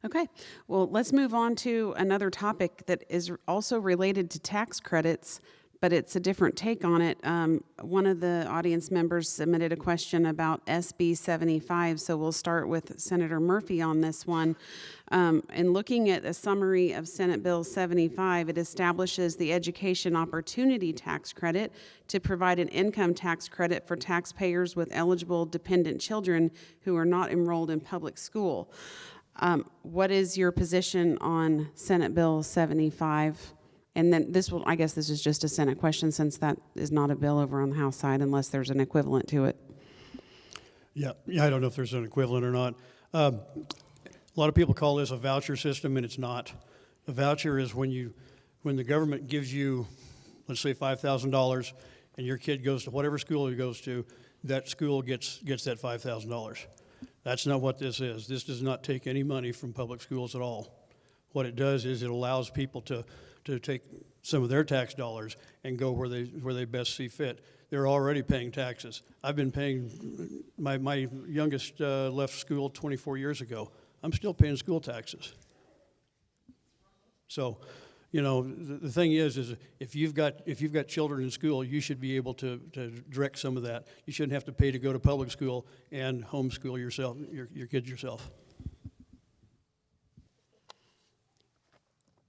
Okay, well, let's move on to another topic that is also related to tax credits, but it's a different take on it. One of the audience members submitted a question about SB 75, so we'll start with Senator Murphy on this one. In looking at a summary of Senate Bill 75, it establishes the Education Opportunity Tax Credit to provide an income tax credit for taxpayers with eligible dependent children who are not enrolled in public school. What is your position on Senate Bill 75? And then I guess this is just a Senate question since that is not a bill over on the House side unless there's an equivalent to it. Yeah, I don't know if there's an equivalent or not. A lot of people call this a voucher system, and it's not. A voucher is when the government gives you, let's say, $5,000, and your kid goes to whatever school he goes to, that school gets that $5,000. That's not what this is. This does not take any money from public schools at all. What it does is it allows people to take some of their tax dollars and go where they best see fit. They're already paying taxes. I've been paying, my youngest left school 24 years ago. I'm still paying school taxes. So, the thing is if you've got children in school, you should be able to direct some of that. You shouldn't have to pay to go to public school and homeschool yourself, your kids yourself.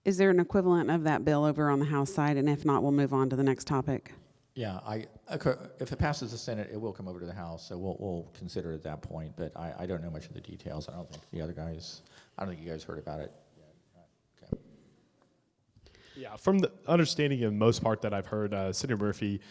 Is there an equivalent of that bill over on the House side? And if not, we'll move on to the next topic. Yeah, if it passes the Senate, it will come over to the House, so we'll consider it at that point. But I don't know much of the details. I don't think you guys heard about it. Okay. Yeah, from the understanding of most part that I've heard, Senator Murphy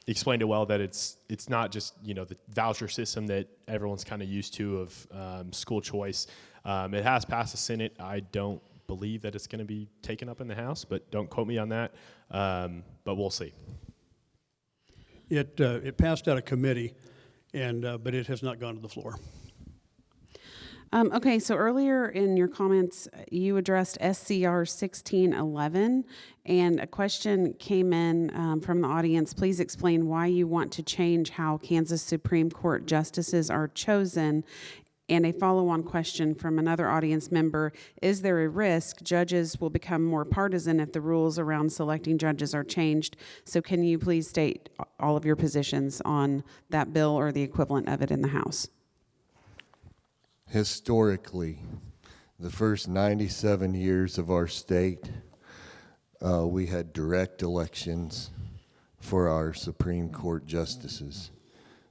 explained it well, that it's not just the voucher system that everyone's kind of used to of school choice. It has passed the Senate. I don't believe that it's going to be taken up in the House, but don't quote me on that. But we'll see. It passed out of committee, but it has not gone to the floor. Okay, so earlier in your comments, you addressed SCR 1611, and a question came in from the audience. Please explain why you want to change how Kansas Supreme Court justices are chosen. And a follow-on question from another audience member, is there a risk judges will become more partisan if the rules around selecting judges are changed? So can you please state all of your positions on that bill or the equivalent of it in the House? Historically, the first 97 years of our state, we had direct elections for our Supreme Court justices.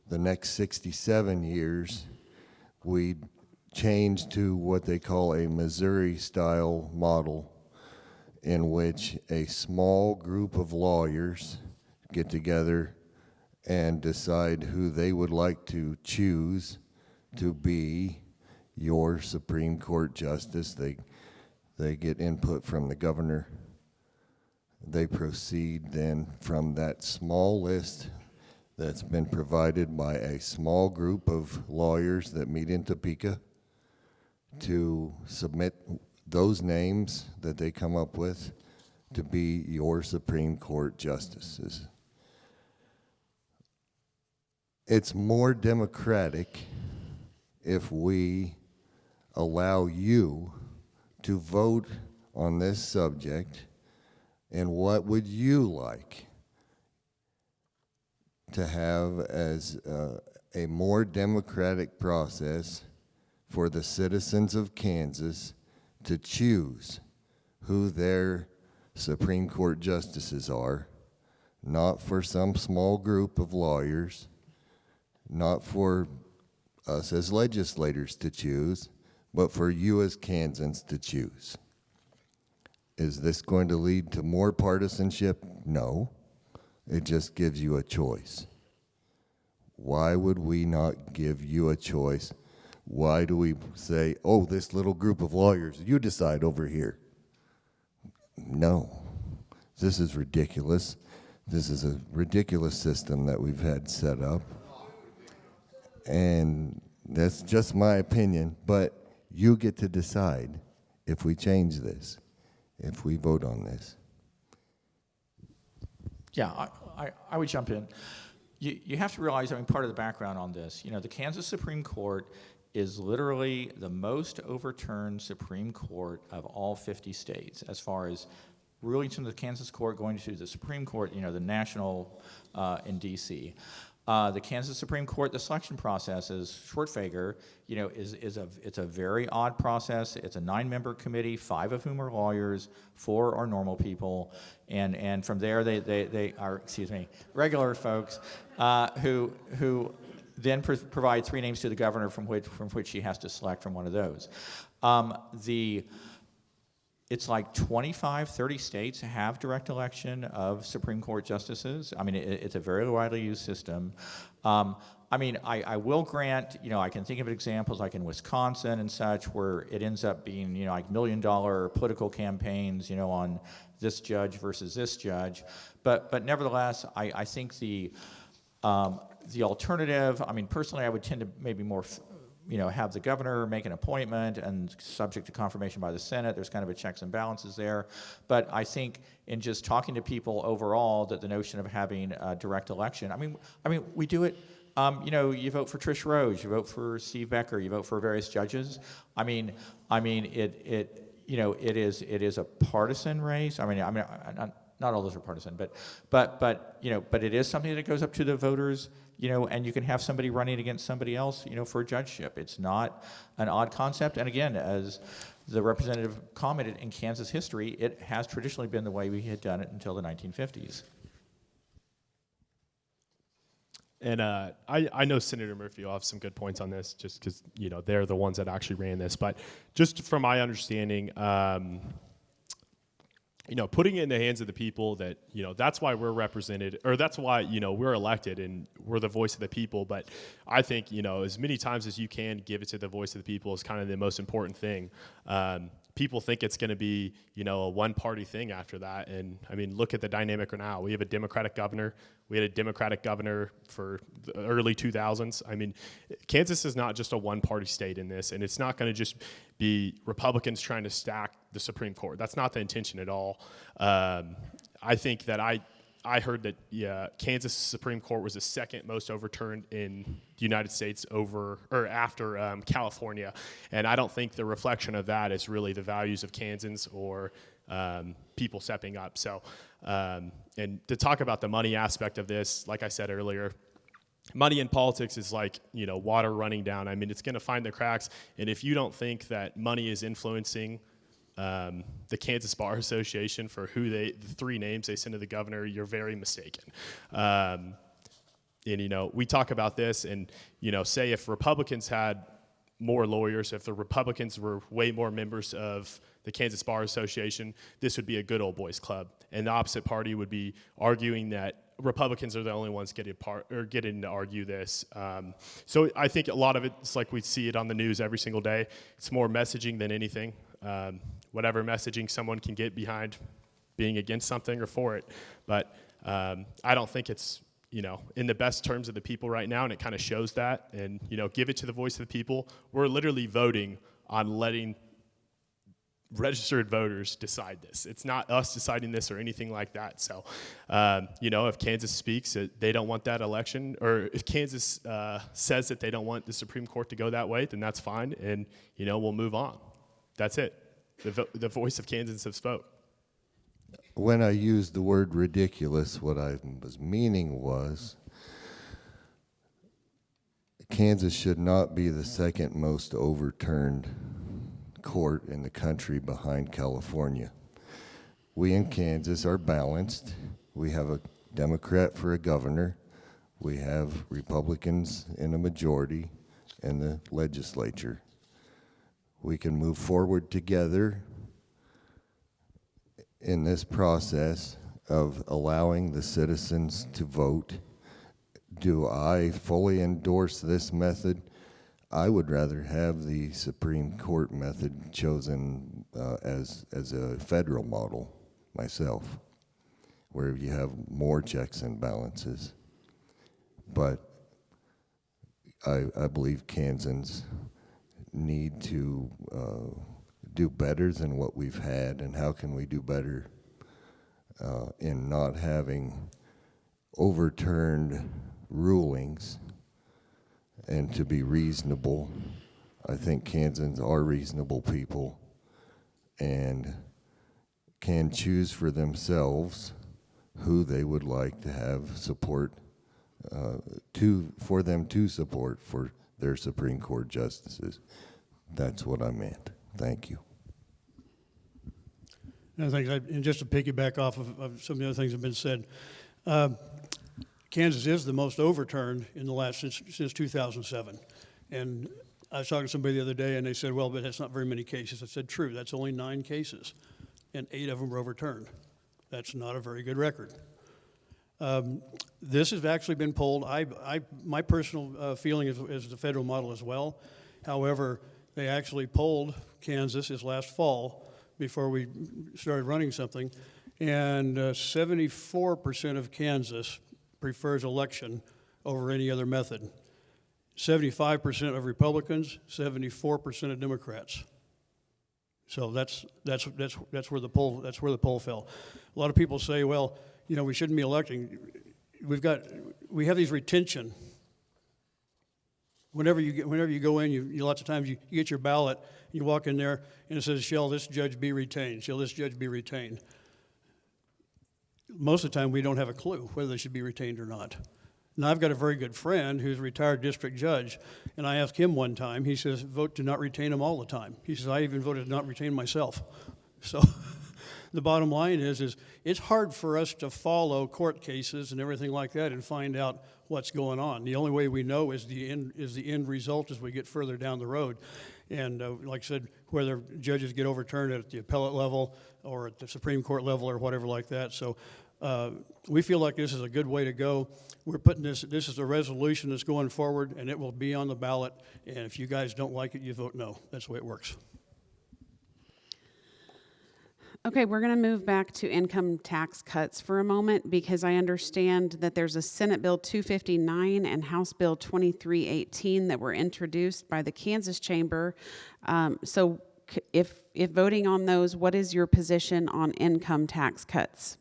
The next 67 years, we changed to what they call a Missouri-style model, in which a small group of lawyers get together and decide who they would like to choose to be your Supreme Court justice. They get input from the governor. They proceed then from that small list that's been provided by a small group of lawyers that meet in Topeka to submit those names that they come up with to be your Supreme Court justices. It's more democratic if we allow you to vote on this subject, and what would you like to have as a more democratic process for the citizens of Kansas to choose who their Supreme Court justices are, not for some small group of lawyers, not for us as legislators to choose, but for you as Kansans to choose. Is this going to lead to more partisanship? No. It just gives you a choice. Why would we not give you a choice? Why do we say, oh, this little group of lawyers, you decide over here? No, this is ridiculous. This is a ridiculous system that we've had set up. And that's just my opinion, but you get to decide if we change this, if we vote on this. Yeah, I would jump in. You have to realize, I mean, part of the background on this, the Kansas Supreme Court is literally the most overturned Supreme Court of all 50 states, as far as rulings from the Kansas court going to the Supreme Court, the national in D.C. The Kansas Supreme Court, the selection process is Schwertfeger, it's a very odd process. It's a 9-member committee, 5 of whom are lawyers, 4 are normal people, and from there they are, regular folks who then provide 3 names to the governor from which he has to select from one of those. It's like 25, 30 states have direct election of Supreme Court justices. I mean, it's a very widely used system. I will grant, I can think of examples like in Wisconsin and such where it ends up being, like $1 million political campaigns, on this judge versus this judge. But nevertheless, I think the alternative, personally, I would tend to maybe more have the governor make an appointment and subject to confirmation by the Senate. There's kind of a checks and balances there. But I think in just talking to people overall that the notion of having a direct election, we do it, you vote for Trish Rose, you vote for Steve Becker, you vote for various judges. It is a partisan race. Not all those are partisan, but it is something that goes up to the voters, and you can have somebody running against somebody else, for a judgeship. It's not an odd concept. And again, as the representative commented, in Kansas history, it has traditionally been the way we had done it until the 1950s. And I know Senator Murphy will have some good points on this, just because they're the ones that actually ran this. But just from my understanding, putting it in the hands of the people that, that's why we're represented, or that's why, we're elected and we're the voice of the people. But I think, as many times as you can give it to the voice of the people is kind of the most important thing. People think it's going to be, a one-party thing after that. And, look at the dynamic right now. We have a Democratic governor. We had a Democratic governor for the early 2000s. Kansas is not just a one-party state in this, and it's not going to just be Republicans trying to stack the Supreme Court. That's not the intention at all. I think that I heard that Kansas Supreme Court was the second most overturned in the United States after California, and I don't think the reflection of that is really the values of Kansans or people stepping up. So, and to talk about the money aspect of this, like I said earlier, money in politics is like, water running down. It's going to find the cracks, and if you don't think that money is influencing the Kansas Bar Association for the 3 names they send to the governor, you're very mistaken. And, we talk about this and, say if Republicans had more lawyers, if the Republicans were way more members of the Kansas Bar Association, this would be a good old boys club. And the opposite party would be arguing that Republicans are the only ones getting to argue this. So I think a lot of it's like we see it on the news every single day. It's more messaging than anything. Whatever messaging someone can get behind being against something or for it. But I don't think it's, in the best terms of the people right now, and it kind of shows that. And, give it to the voice of the people. We're literally voting on letting registered voters decide this. It's not us deciding this or anything like that. So, if Kansas speaks that they don't want that election, or if Kansas says that they don't want the Supreme Court to go that way, then that's fine. And, we'll move on. That's it. The voice of Kansans have spoke. When I used the word ridiculous, what I was meaning was Kansas should not be the second most overturned court in the country behind California. We in Kansas are balanced. We have a Democrat for a governor. We have Republicans in a majority in the legislature. We can move forward together in this process of allowing the citizens to vote. Do I fully endorse this method? I would rather have the Supreme Court method chosen as a federal model myself, where you have more checks and balances. But I believe Kansans need to do better than what we've had, and how can we do better in not having overturned rulings, and to be reasonable. I think Kansans are reasonable people and can choose for themselves who they would like to have support for them to support for their Supreme Court justices. That's what I meant. Thank you. And just to piggyback off of some of the other things that have been said, Kansas is the most overturned in the last since 2007. And I was talking to somebody the other day, and they said, well, but that's not very many cases. I said, true, that's only 9 cases, and 8 of them were overturned. That's not a very good record. This has actually been polled. My personal feeling is the federal model as well. However, they actually polled Kansas this last fall before we started running something, and 74% of Kansas prefers election over any other method. 75% of Republicans, 74% of Democrats. So that's where the poll fell. A lot of people say, well, you know, we shouldn't be electing. We have these retention. Whenever you go in, you lots of times you get your ballot, you walk in there and it says, shall this judge be retained? Shall this judge be retained? Most of the time we don't have a clue whether they should be retained or not. Now, I've got a very good friend who's a retired district judge, and I asked him one time, he says, vote to not retain him all the time. He says, I even voted to not retain myself. So the bottom line is it's hard for us to follow court cases and everything like that and find out what's going on. The only way we know is the end result as we get further down the road. And like I said, whether judges get overturned at the appellate level or at the Supreme Court level or whatever like that. So we feel like this is a good way to go. We're putting this is a resolution that's going forward, and it will be on the ballot. And if you guys don't like it, you vote no. That's the way it works. Okay, we're going to move back to income tax cuts for a moment, because I understand that there's a Senate Bill 259 and House Bill 2318 that were introduced by the Kansas Chamber. So if voting on those, what is your position on income tax cuts?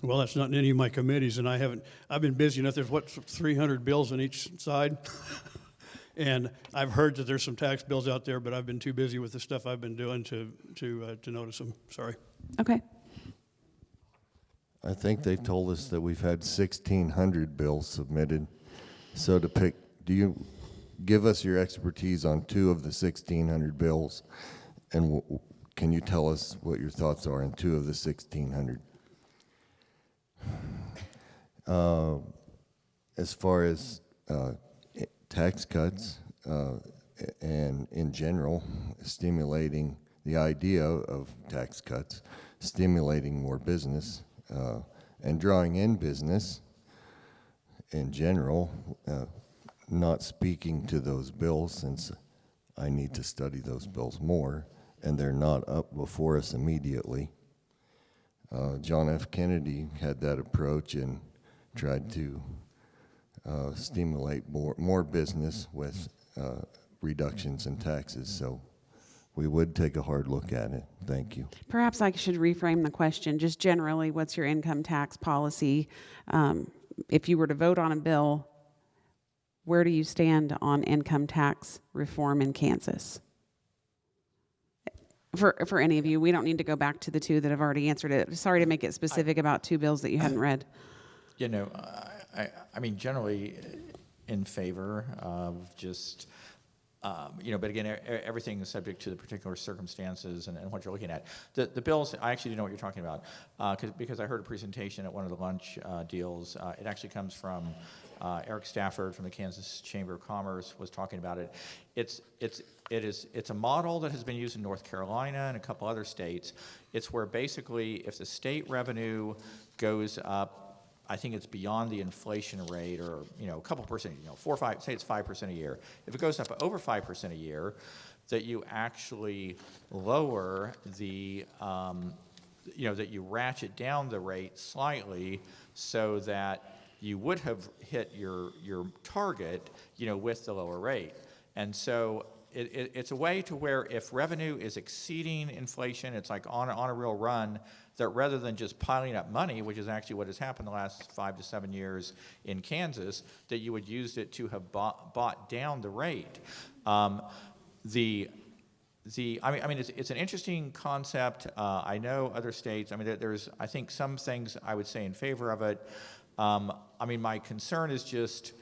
Well, that's not in any of my committees, and I've been busy enough. There's 300 bills on each side. And I've heard that there's some tax bills out there, but I've been too busy with the stuff I've been doing to notice them. Sorry. Okay. I think they've told us that we've had 1,600 bills submitted. So do you give us your expertise on 2 of the 1,600 bills, and can you tell us what your thoughts are on 2 of the 1,600? As far as tax cuts and in general, stimulating the idea of tax cuts, stimulating more business and drawing in business in general, not speaking to those bills, since I need to study those bills more and they're not up before us immediately. John F. Kennedy had that approach and tried to stimulate more business with reductions in taxes. So we would take a hard look at it. Thank you. Perhaps I should reframe the question. Just generally, what's your income tax policy? If you were to vote on a bill, where do you stand on income tax reform in Kansas? For any of you, we don't need to go back to the 2 that have already answered it. Sorry to make it specific about 2 bills that you hadn't read. You know, I mean, generally in favor of just, you know, but again, everything is subject to the particular circumstances and what you're looking at. The bills, I actually do know what you're talking about, because I heard a presentation at one of the lunch deals. It actually comes from Eric Stafford from the Kansas Chamber of Commerce was talking about it. It's a model that has been used in North Carolina and a couple other states. It's where basically if the state revenue goes up, I think it's beyond the inflation rate, or a couple percent, 4 or 5, say it's 5% a year. If it goes up over 5% a year, that you actually lower the, that you ratchet down the rate slightly so that you would have hit your target, with the lower rate. And so it's a way to where if revenue is exceeding inflation, it's like on a real run, that rather than just piling up money, which is actually what has happened the last 5 to 7 years in Kansas, that you would use it to have bought down the rate. It's an interesting concept. I know other states. There's I think some things I would say in favor of it. My concern is just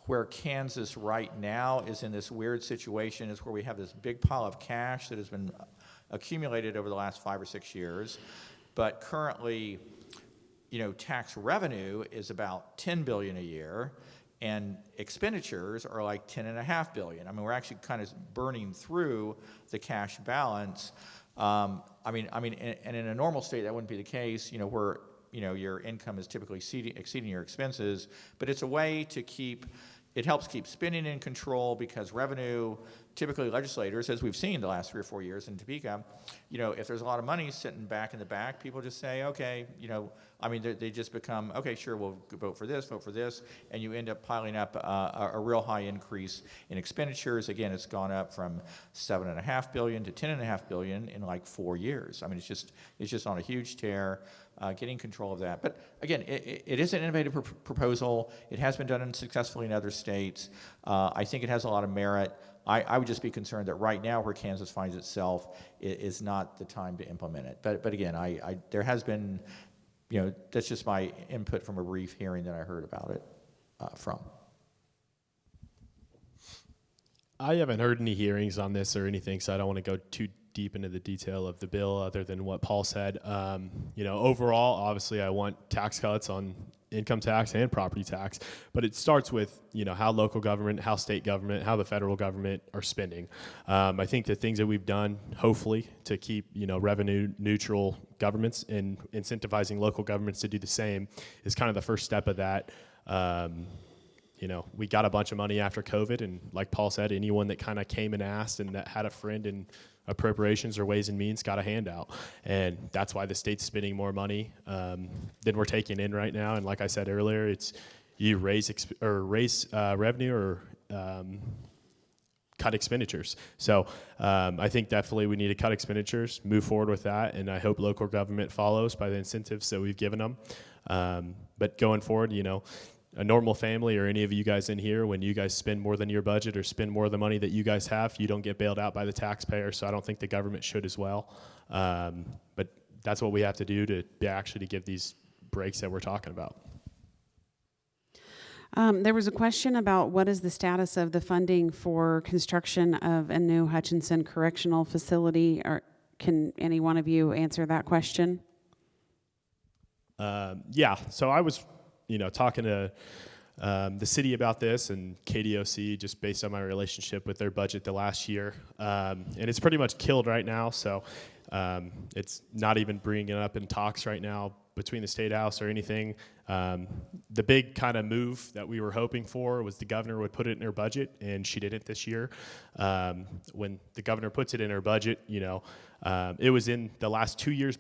where Kansas right now is in this weird situation is where we have this big pile of cash that has been accumulated over the last 5 or 6 years, but currently, tax revenue is about $10 billion a year, and expenditures are like $10.5 billion. We're actually kind of burning through the cash balance. And in a normal state that wouldn't be the case. Where your income is typically exceeding your expenses, but it's a way to it helps keep spending in control, because revenue, typically legislators, as we've seen the last 3 or 4 years in Topeka, if there's a lot of money sitting back in the back, people just say, okay, they just become, okay, sure, we'll vote for this, and you end up piling up a real high increase in expenditures. Again, it's gone up from $7.5 billion to $10.5 billion in like 4 years. It's just on a huge tear. Getting control of that. But again, it is an innovative proposal. It has been done successfully in other states. I think it has a lot of merit. I would just be concerned that right now where Kansas finds itself is not the time to implement it. But again, there has been, that's just my input from a brief hearing that I heard about it from. I haven't heard any hearings on this or anything, so I don't want to go too deep into the detail of the bill other than what Paul said. Overall, obviously I want tax cuts on income tax and property tax, but it starts with, how local government, how state government, how the federal government are spending. I think the things that we've done, hopefully, to keep, revenue neutral governments and incentivizing local governments to do the same is kind of the first step of that. We got a bunch of money after COVID, and like Paul said, anyone that kind of came and asked and that had a friend in appropriations or Ways and Means got a handout, and that's why the state's spending more money than we're taking in right now. And like I said earlier, it's you raise revenue or cut expenditures. So I think definitely we need to cut expenditures, move forward with that, and I hope local government follows by the incentives that we've given them. But going forward, a normal family or any of you guys in here, when you guys spend more than your budget or spend more of the money that you guys have, you don't get bailed out by the taxpayer, so I don't think the government should as well. But that's what we have to do to actually give these breaks that we're talking about. There was a question about what is the status of the funding for construction of a new Hutchinson Correctional Facility. Or can any one of you answer that question? So I was talking to the city about this and KDOC just based on my relationship with their budget the last year. And it's pretty much killed right now, so it's not even bringing it up in talks right now between the State House or anything. The big kind of move that we were hoping for was the governor would put it in her budget, and she didn't this year. When the governor puts it in her budget, it was in the last 2 years,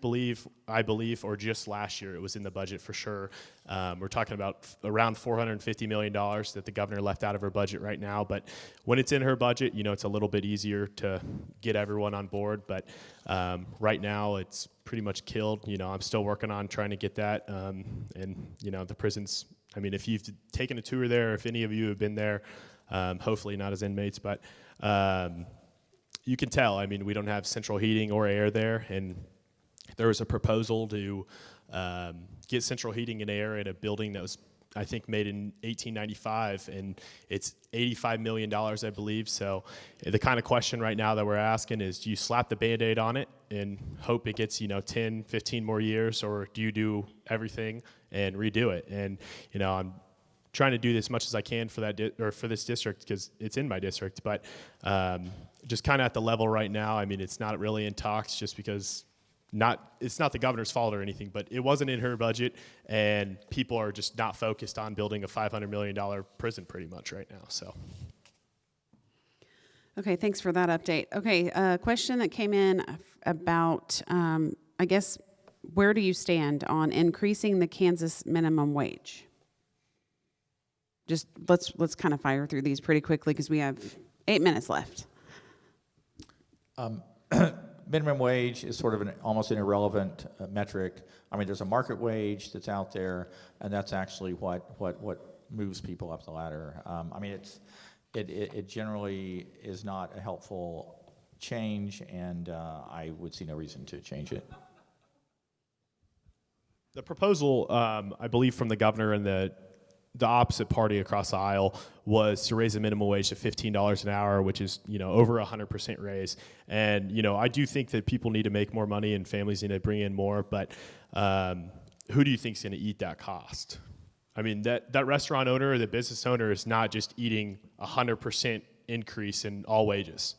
I believe, or just last year, it was in the budget for sure. We're talking about around $450 million that the governor left out of her budget right now. But when it's in her budget, it's a little bit easier to get everyone on board. But right now, it's pretty much killed. I'm still working on trying to get that. And the prisons, if you've taken a tour there, if any of you have been there, hopefully not as inmates, but you can tell, we don't have central heating or air there, and there was a proposal to get central heating and air in a building that was, I think, made in 1895, and it's $85 million, I believe. So the kind of question right now that we're asking is, do you slap the Band-Aid on it and hope it gets, 10, 15 more years, or do you do everything and redo it? And, I'm trying to do as much as I can for that for this district because it's in my district, but just kind of at the level right now, it's not really in talks just because it's not the governor's fault or anything, but it wasn't in her budget, and people are just not focused on building a $500 million prison pretty much right now. So. Okay, thanks for that update. Okay, a question that came in about, I guess, where do you stand on increasing the Kansas minimum wage? Just let's kind of fire through these pretty quickly because we have 8 minutes left. Minimum wage is sort of almost an irrelevant metric. I mean, there's a market wage that's out there, and that's actually what moves people up the ladder. I mean, it generally is not a helpful change, and I would see no reason to change it. The proposal, I believe, from the governor and the opposite party across the aisle was to raise the minimum wage to $15 an hour, which is, over 100% raise. And, I do think that people need to make more money and families need to bring in more, but who do you think is going to eat that cost? I mean, that restaurant owner or the business owner is not just eating 100% increase in all wages.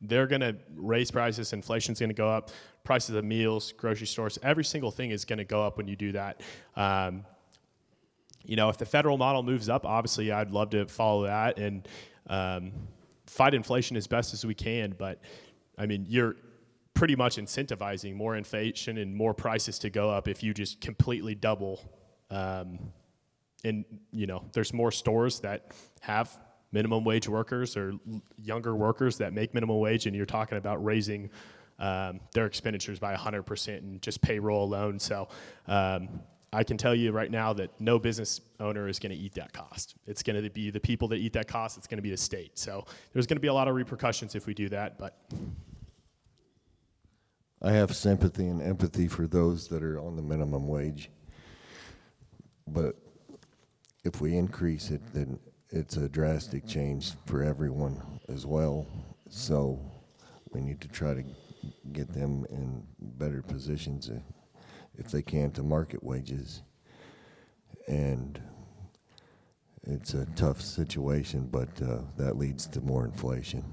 They're going to raise prices, inflation's going to go up, prices of meals, grocery stores, every single thing is going to go up when you do that. If the federal model moves up, obviously I'd love to follow that and fight inflation as best as we can. But, I mean, you're pretty much incentivizing more inflation and more prices to go up if you just completely double. There's more stores that have minimum wage workers or younger workers that make minimum wage, and you're talking about raising their expenditures by 100% in just payroll alone. So I can tell you right now that no business owner is going to eat that cost. It's going to be the people that eat that cost. It's going to be the state. So there's going to be a lot of repercussions if we do that. But I have sympathy and empathy for those that are on the minimum wage. But if we increase it, then it's a drastic change for everyone as well. So we need to try to get them in better positions if they can to market wages. And it's a tough situation, but that leads to more inflation.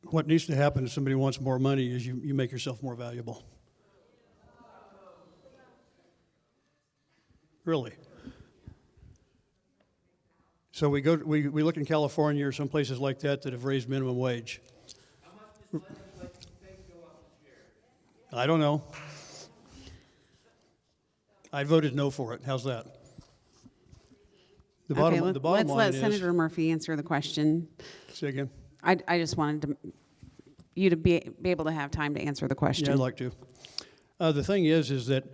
What needs to happen if somebody wants more money is you make yourself more valuable. Really. So we look in California or some places like that have raised minimum wage. I don't know. I voted no for it. How's that? The bottom let's line let is, Senator Murphy answer the question. say again. I just wanted you to be able to have time to answer the question. Yeah, I'd like to. The thing is that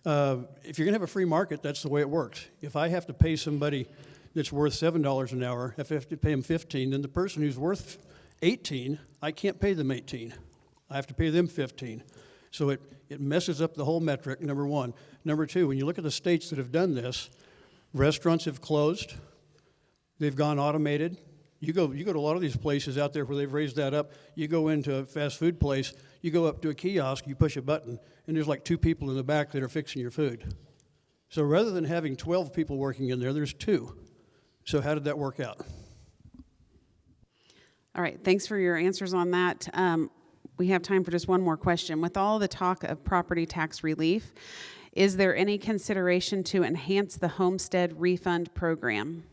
if you're going to have a free market, that's the way it works. If I have to pay somebody that's worth $7 an hour, if I have to pay them $15, then the person who's worth $18, I can't pay them $18. I have to pay them $15. So it messes up the whole metric, number one. Number two, when you look at the states that have done this, restaurants have closed. They've gone automated. You go to a lot of these places out there where they've raised that up. You go into a fast food place, you go up to a kiosk, you push a button, and there's like 2 people in the back that are fixing your food. So rather than having 12 people working in there, there's 2. So how did that work out? All right, thanks for your answers on that. We have time for just one more question. With all the talk of property tax relief, is there any consideration to enhance the homestead refund program?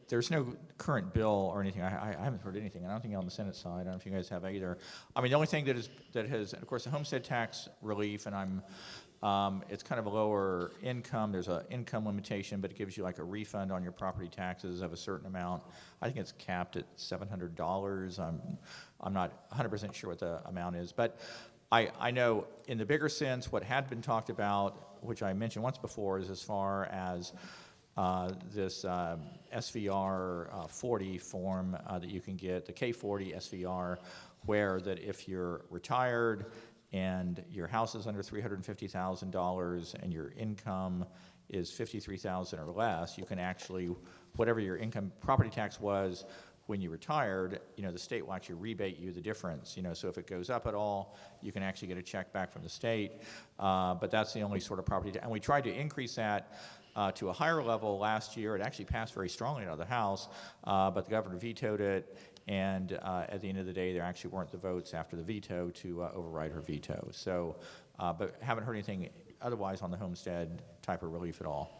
There's no current bill or anything. I haven't heard anything. I don't think on the Senate side. I don't know if you guys have either. I mean, the only thing that has, of course, the homestead tax relief, and it's kind of a lower income. There's an income limitation, but it gives you like a refund on your property taxes of a certain amount. I think it's capped at $700. I'm not 100% sure what the amount is, but I know in the bigger sense, what had been talked about, which I mentioned once before, is as far as this SVR 40 form that you can get, the K40 SVR, where that if you're retired and your house is under $350,000 and your income is $53,000 or less, you can actually, whatever your income property tax was when you retired, the state will actually rebate you the difference. So if it goes up at all, you can actually get a check back from the state. But that's the only sort of property. And we tried to increase that to a higher level last year. It actually passed very strongly out of the House, but the governor vetoed it. And at the end of the day, there actually weren't the votes after the veto to override her veto. So, but haven't heard anything otherwise on the homestead type of relief at all.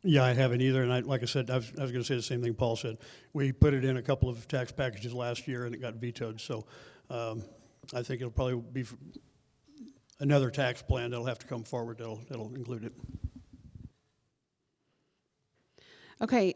Yeah, I haven't either, and like I said, I was going to say the same thing Paul said. We put it in a couple of tax packages last year, and it got vetoed, so I think it'll probably be another tax plan that'll have to come forward that'll include it. Okay,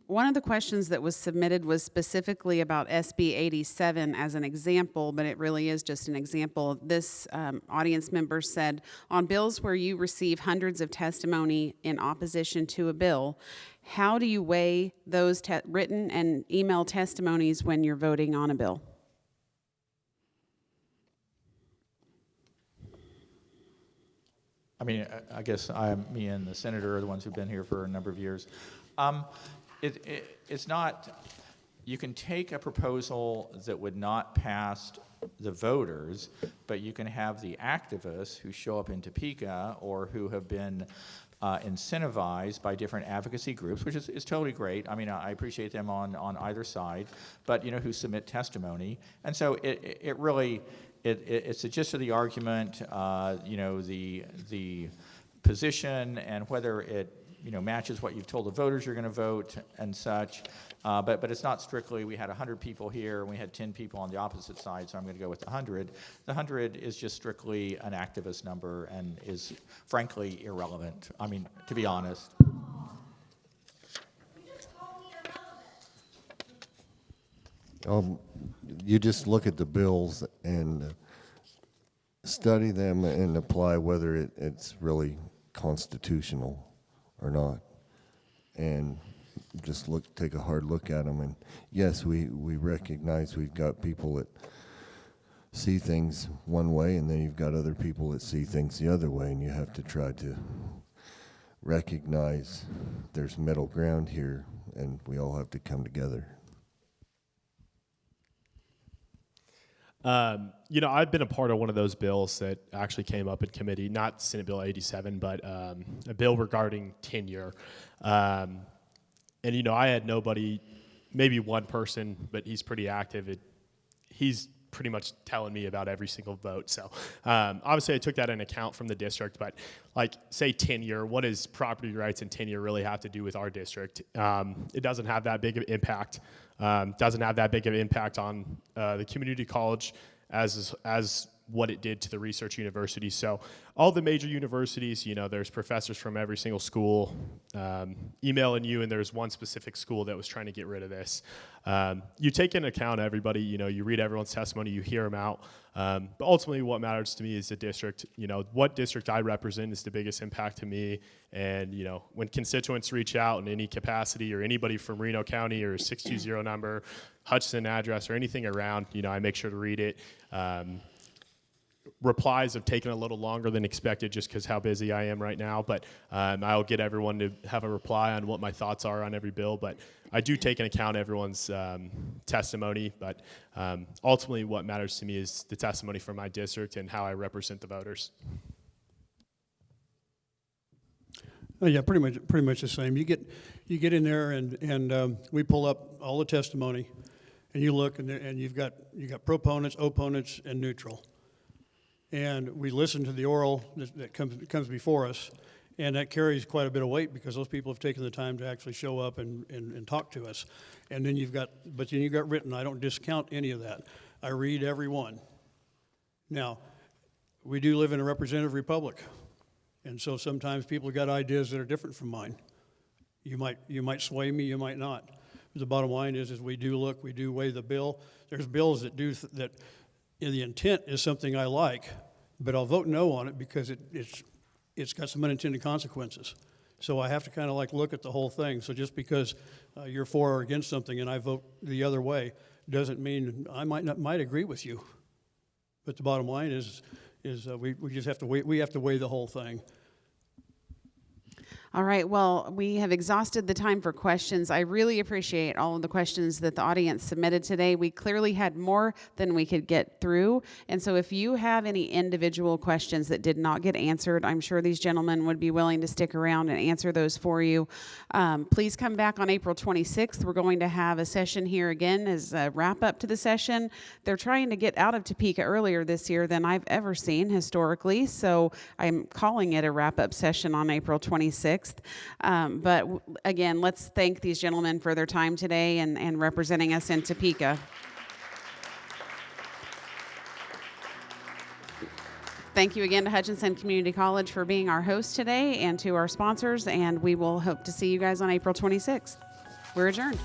one of the questions that was submitted was specifically about SB 87 as an example, but it really is just an example. This audience member said, on bills where you receive hundreds of testimony in opposition to a bill, how do you weigh those written and email testimonies when you're voting on a bill? I mean, I guess me and the senator are the ones who've been here for a number of years. It's not, you can take a proposal that would not pass the voters, but you can have the activists who show up in Topeka or who have been incentivized by different advocacy groups, which is totally great. I mean, I appreciate them on either side, but who submit testimony. And so it really, it's the gist of the argument, the position and whether it matches what you've told the voters you're going to vote and such. But it's not strictly, we had 100 people here and we had 10 people on the opposite side, so I'm going to go with the 100. The 100 is just strictly an activist number and is frankly irrelevant. I mean, to be honest. You just look at the bills and study them and apply whether it's really constitutional or not, and just take a hard look at them. And yes, we recognize we've got people that see things one way, and then you've got other people that see things the other way, and you have to try to recognize there's middle ground here, and we all have to come together. I've been a part of one of those bills that actually came up in committee, not Senate Bill 87, but a bill regarding tenure. I had nobody, maybe one person, but he's pretty active. He's pretty much telling me about every single vote. So obviously I took that into account from the district, but say tenure, what does property rights and tenure really have to do with our district? It doesn't have that big of an impact. Doesn't have that big of an impact on the community college as what it did to the research universities. So all the major universities, there's professors from every single school emailing you, and there's one specific school that was trying to get rid of this. You take into account everybody, you read everyone's testimony, you hear them out. But ultimately what matters to me is the district. What district I represent is the biggest impact to me. And, when constituents reach out in any capacity, or anybody from Reno County or 620 number, Hutchinson address, or anything around, I make sure to read it. Replies have taken a little longer than expected just because how busy I am right now, but I'll get everyone to have a reply on what my thoughts are on every bill. But I do take into account everyone's testimony, but ultimately what matters to me is the testimony from my district and how I represent the voters. Oh, yeah, pretty much the same. You get in there and we pull up all the testimony, and you look and you've got proponents, opponents, and neutral. And we listen to the oral that comes before us, and that carries quite a bit of weight because those people have taken the time to actually show up and talk to us. And then you've got written. I don't discount any of that. I read every one. Now, we do live in a representative republic, and so sometimes people have got ideas that are different from mine. You might sway me, you might not. But the bottom line is we do look, we do weigh the bill. There's bills that do that. And the intent is something I like, but I'll vote no on it because it's got some unintended consequences. So I have to kind of look at the whole thing. So just because you're for or against something and I vote the other way doesn't mean I might agree with you. But the bottom line is we just have to weigh the whole thing. All right, well, we have exhausted the time for questions. I really appreciate all of the questions that the audience submitted today. We clearly had more than we could get through. And so if you have any individual questions that did not get answered, I'm sure these gentlemen would be willing to stick around and answer those for you. Please come back on April 26th. We're going to have a session here again as a wrap up to the session. They're trying to get out of Topeka earlier this year than I've ever seen historically. So I'm calling it a wrap up session on April 26th. Again, let's thank these gentlemen for their time today and representing us in Topeka. Thank you again to Hutchinson Community College for being our host today and to our sponsors, and we will hope to see you guys on April 26th. We're adjourned.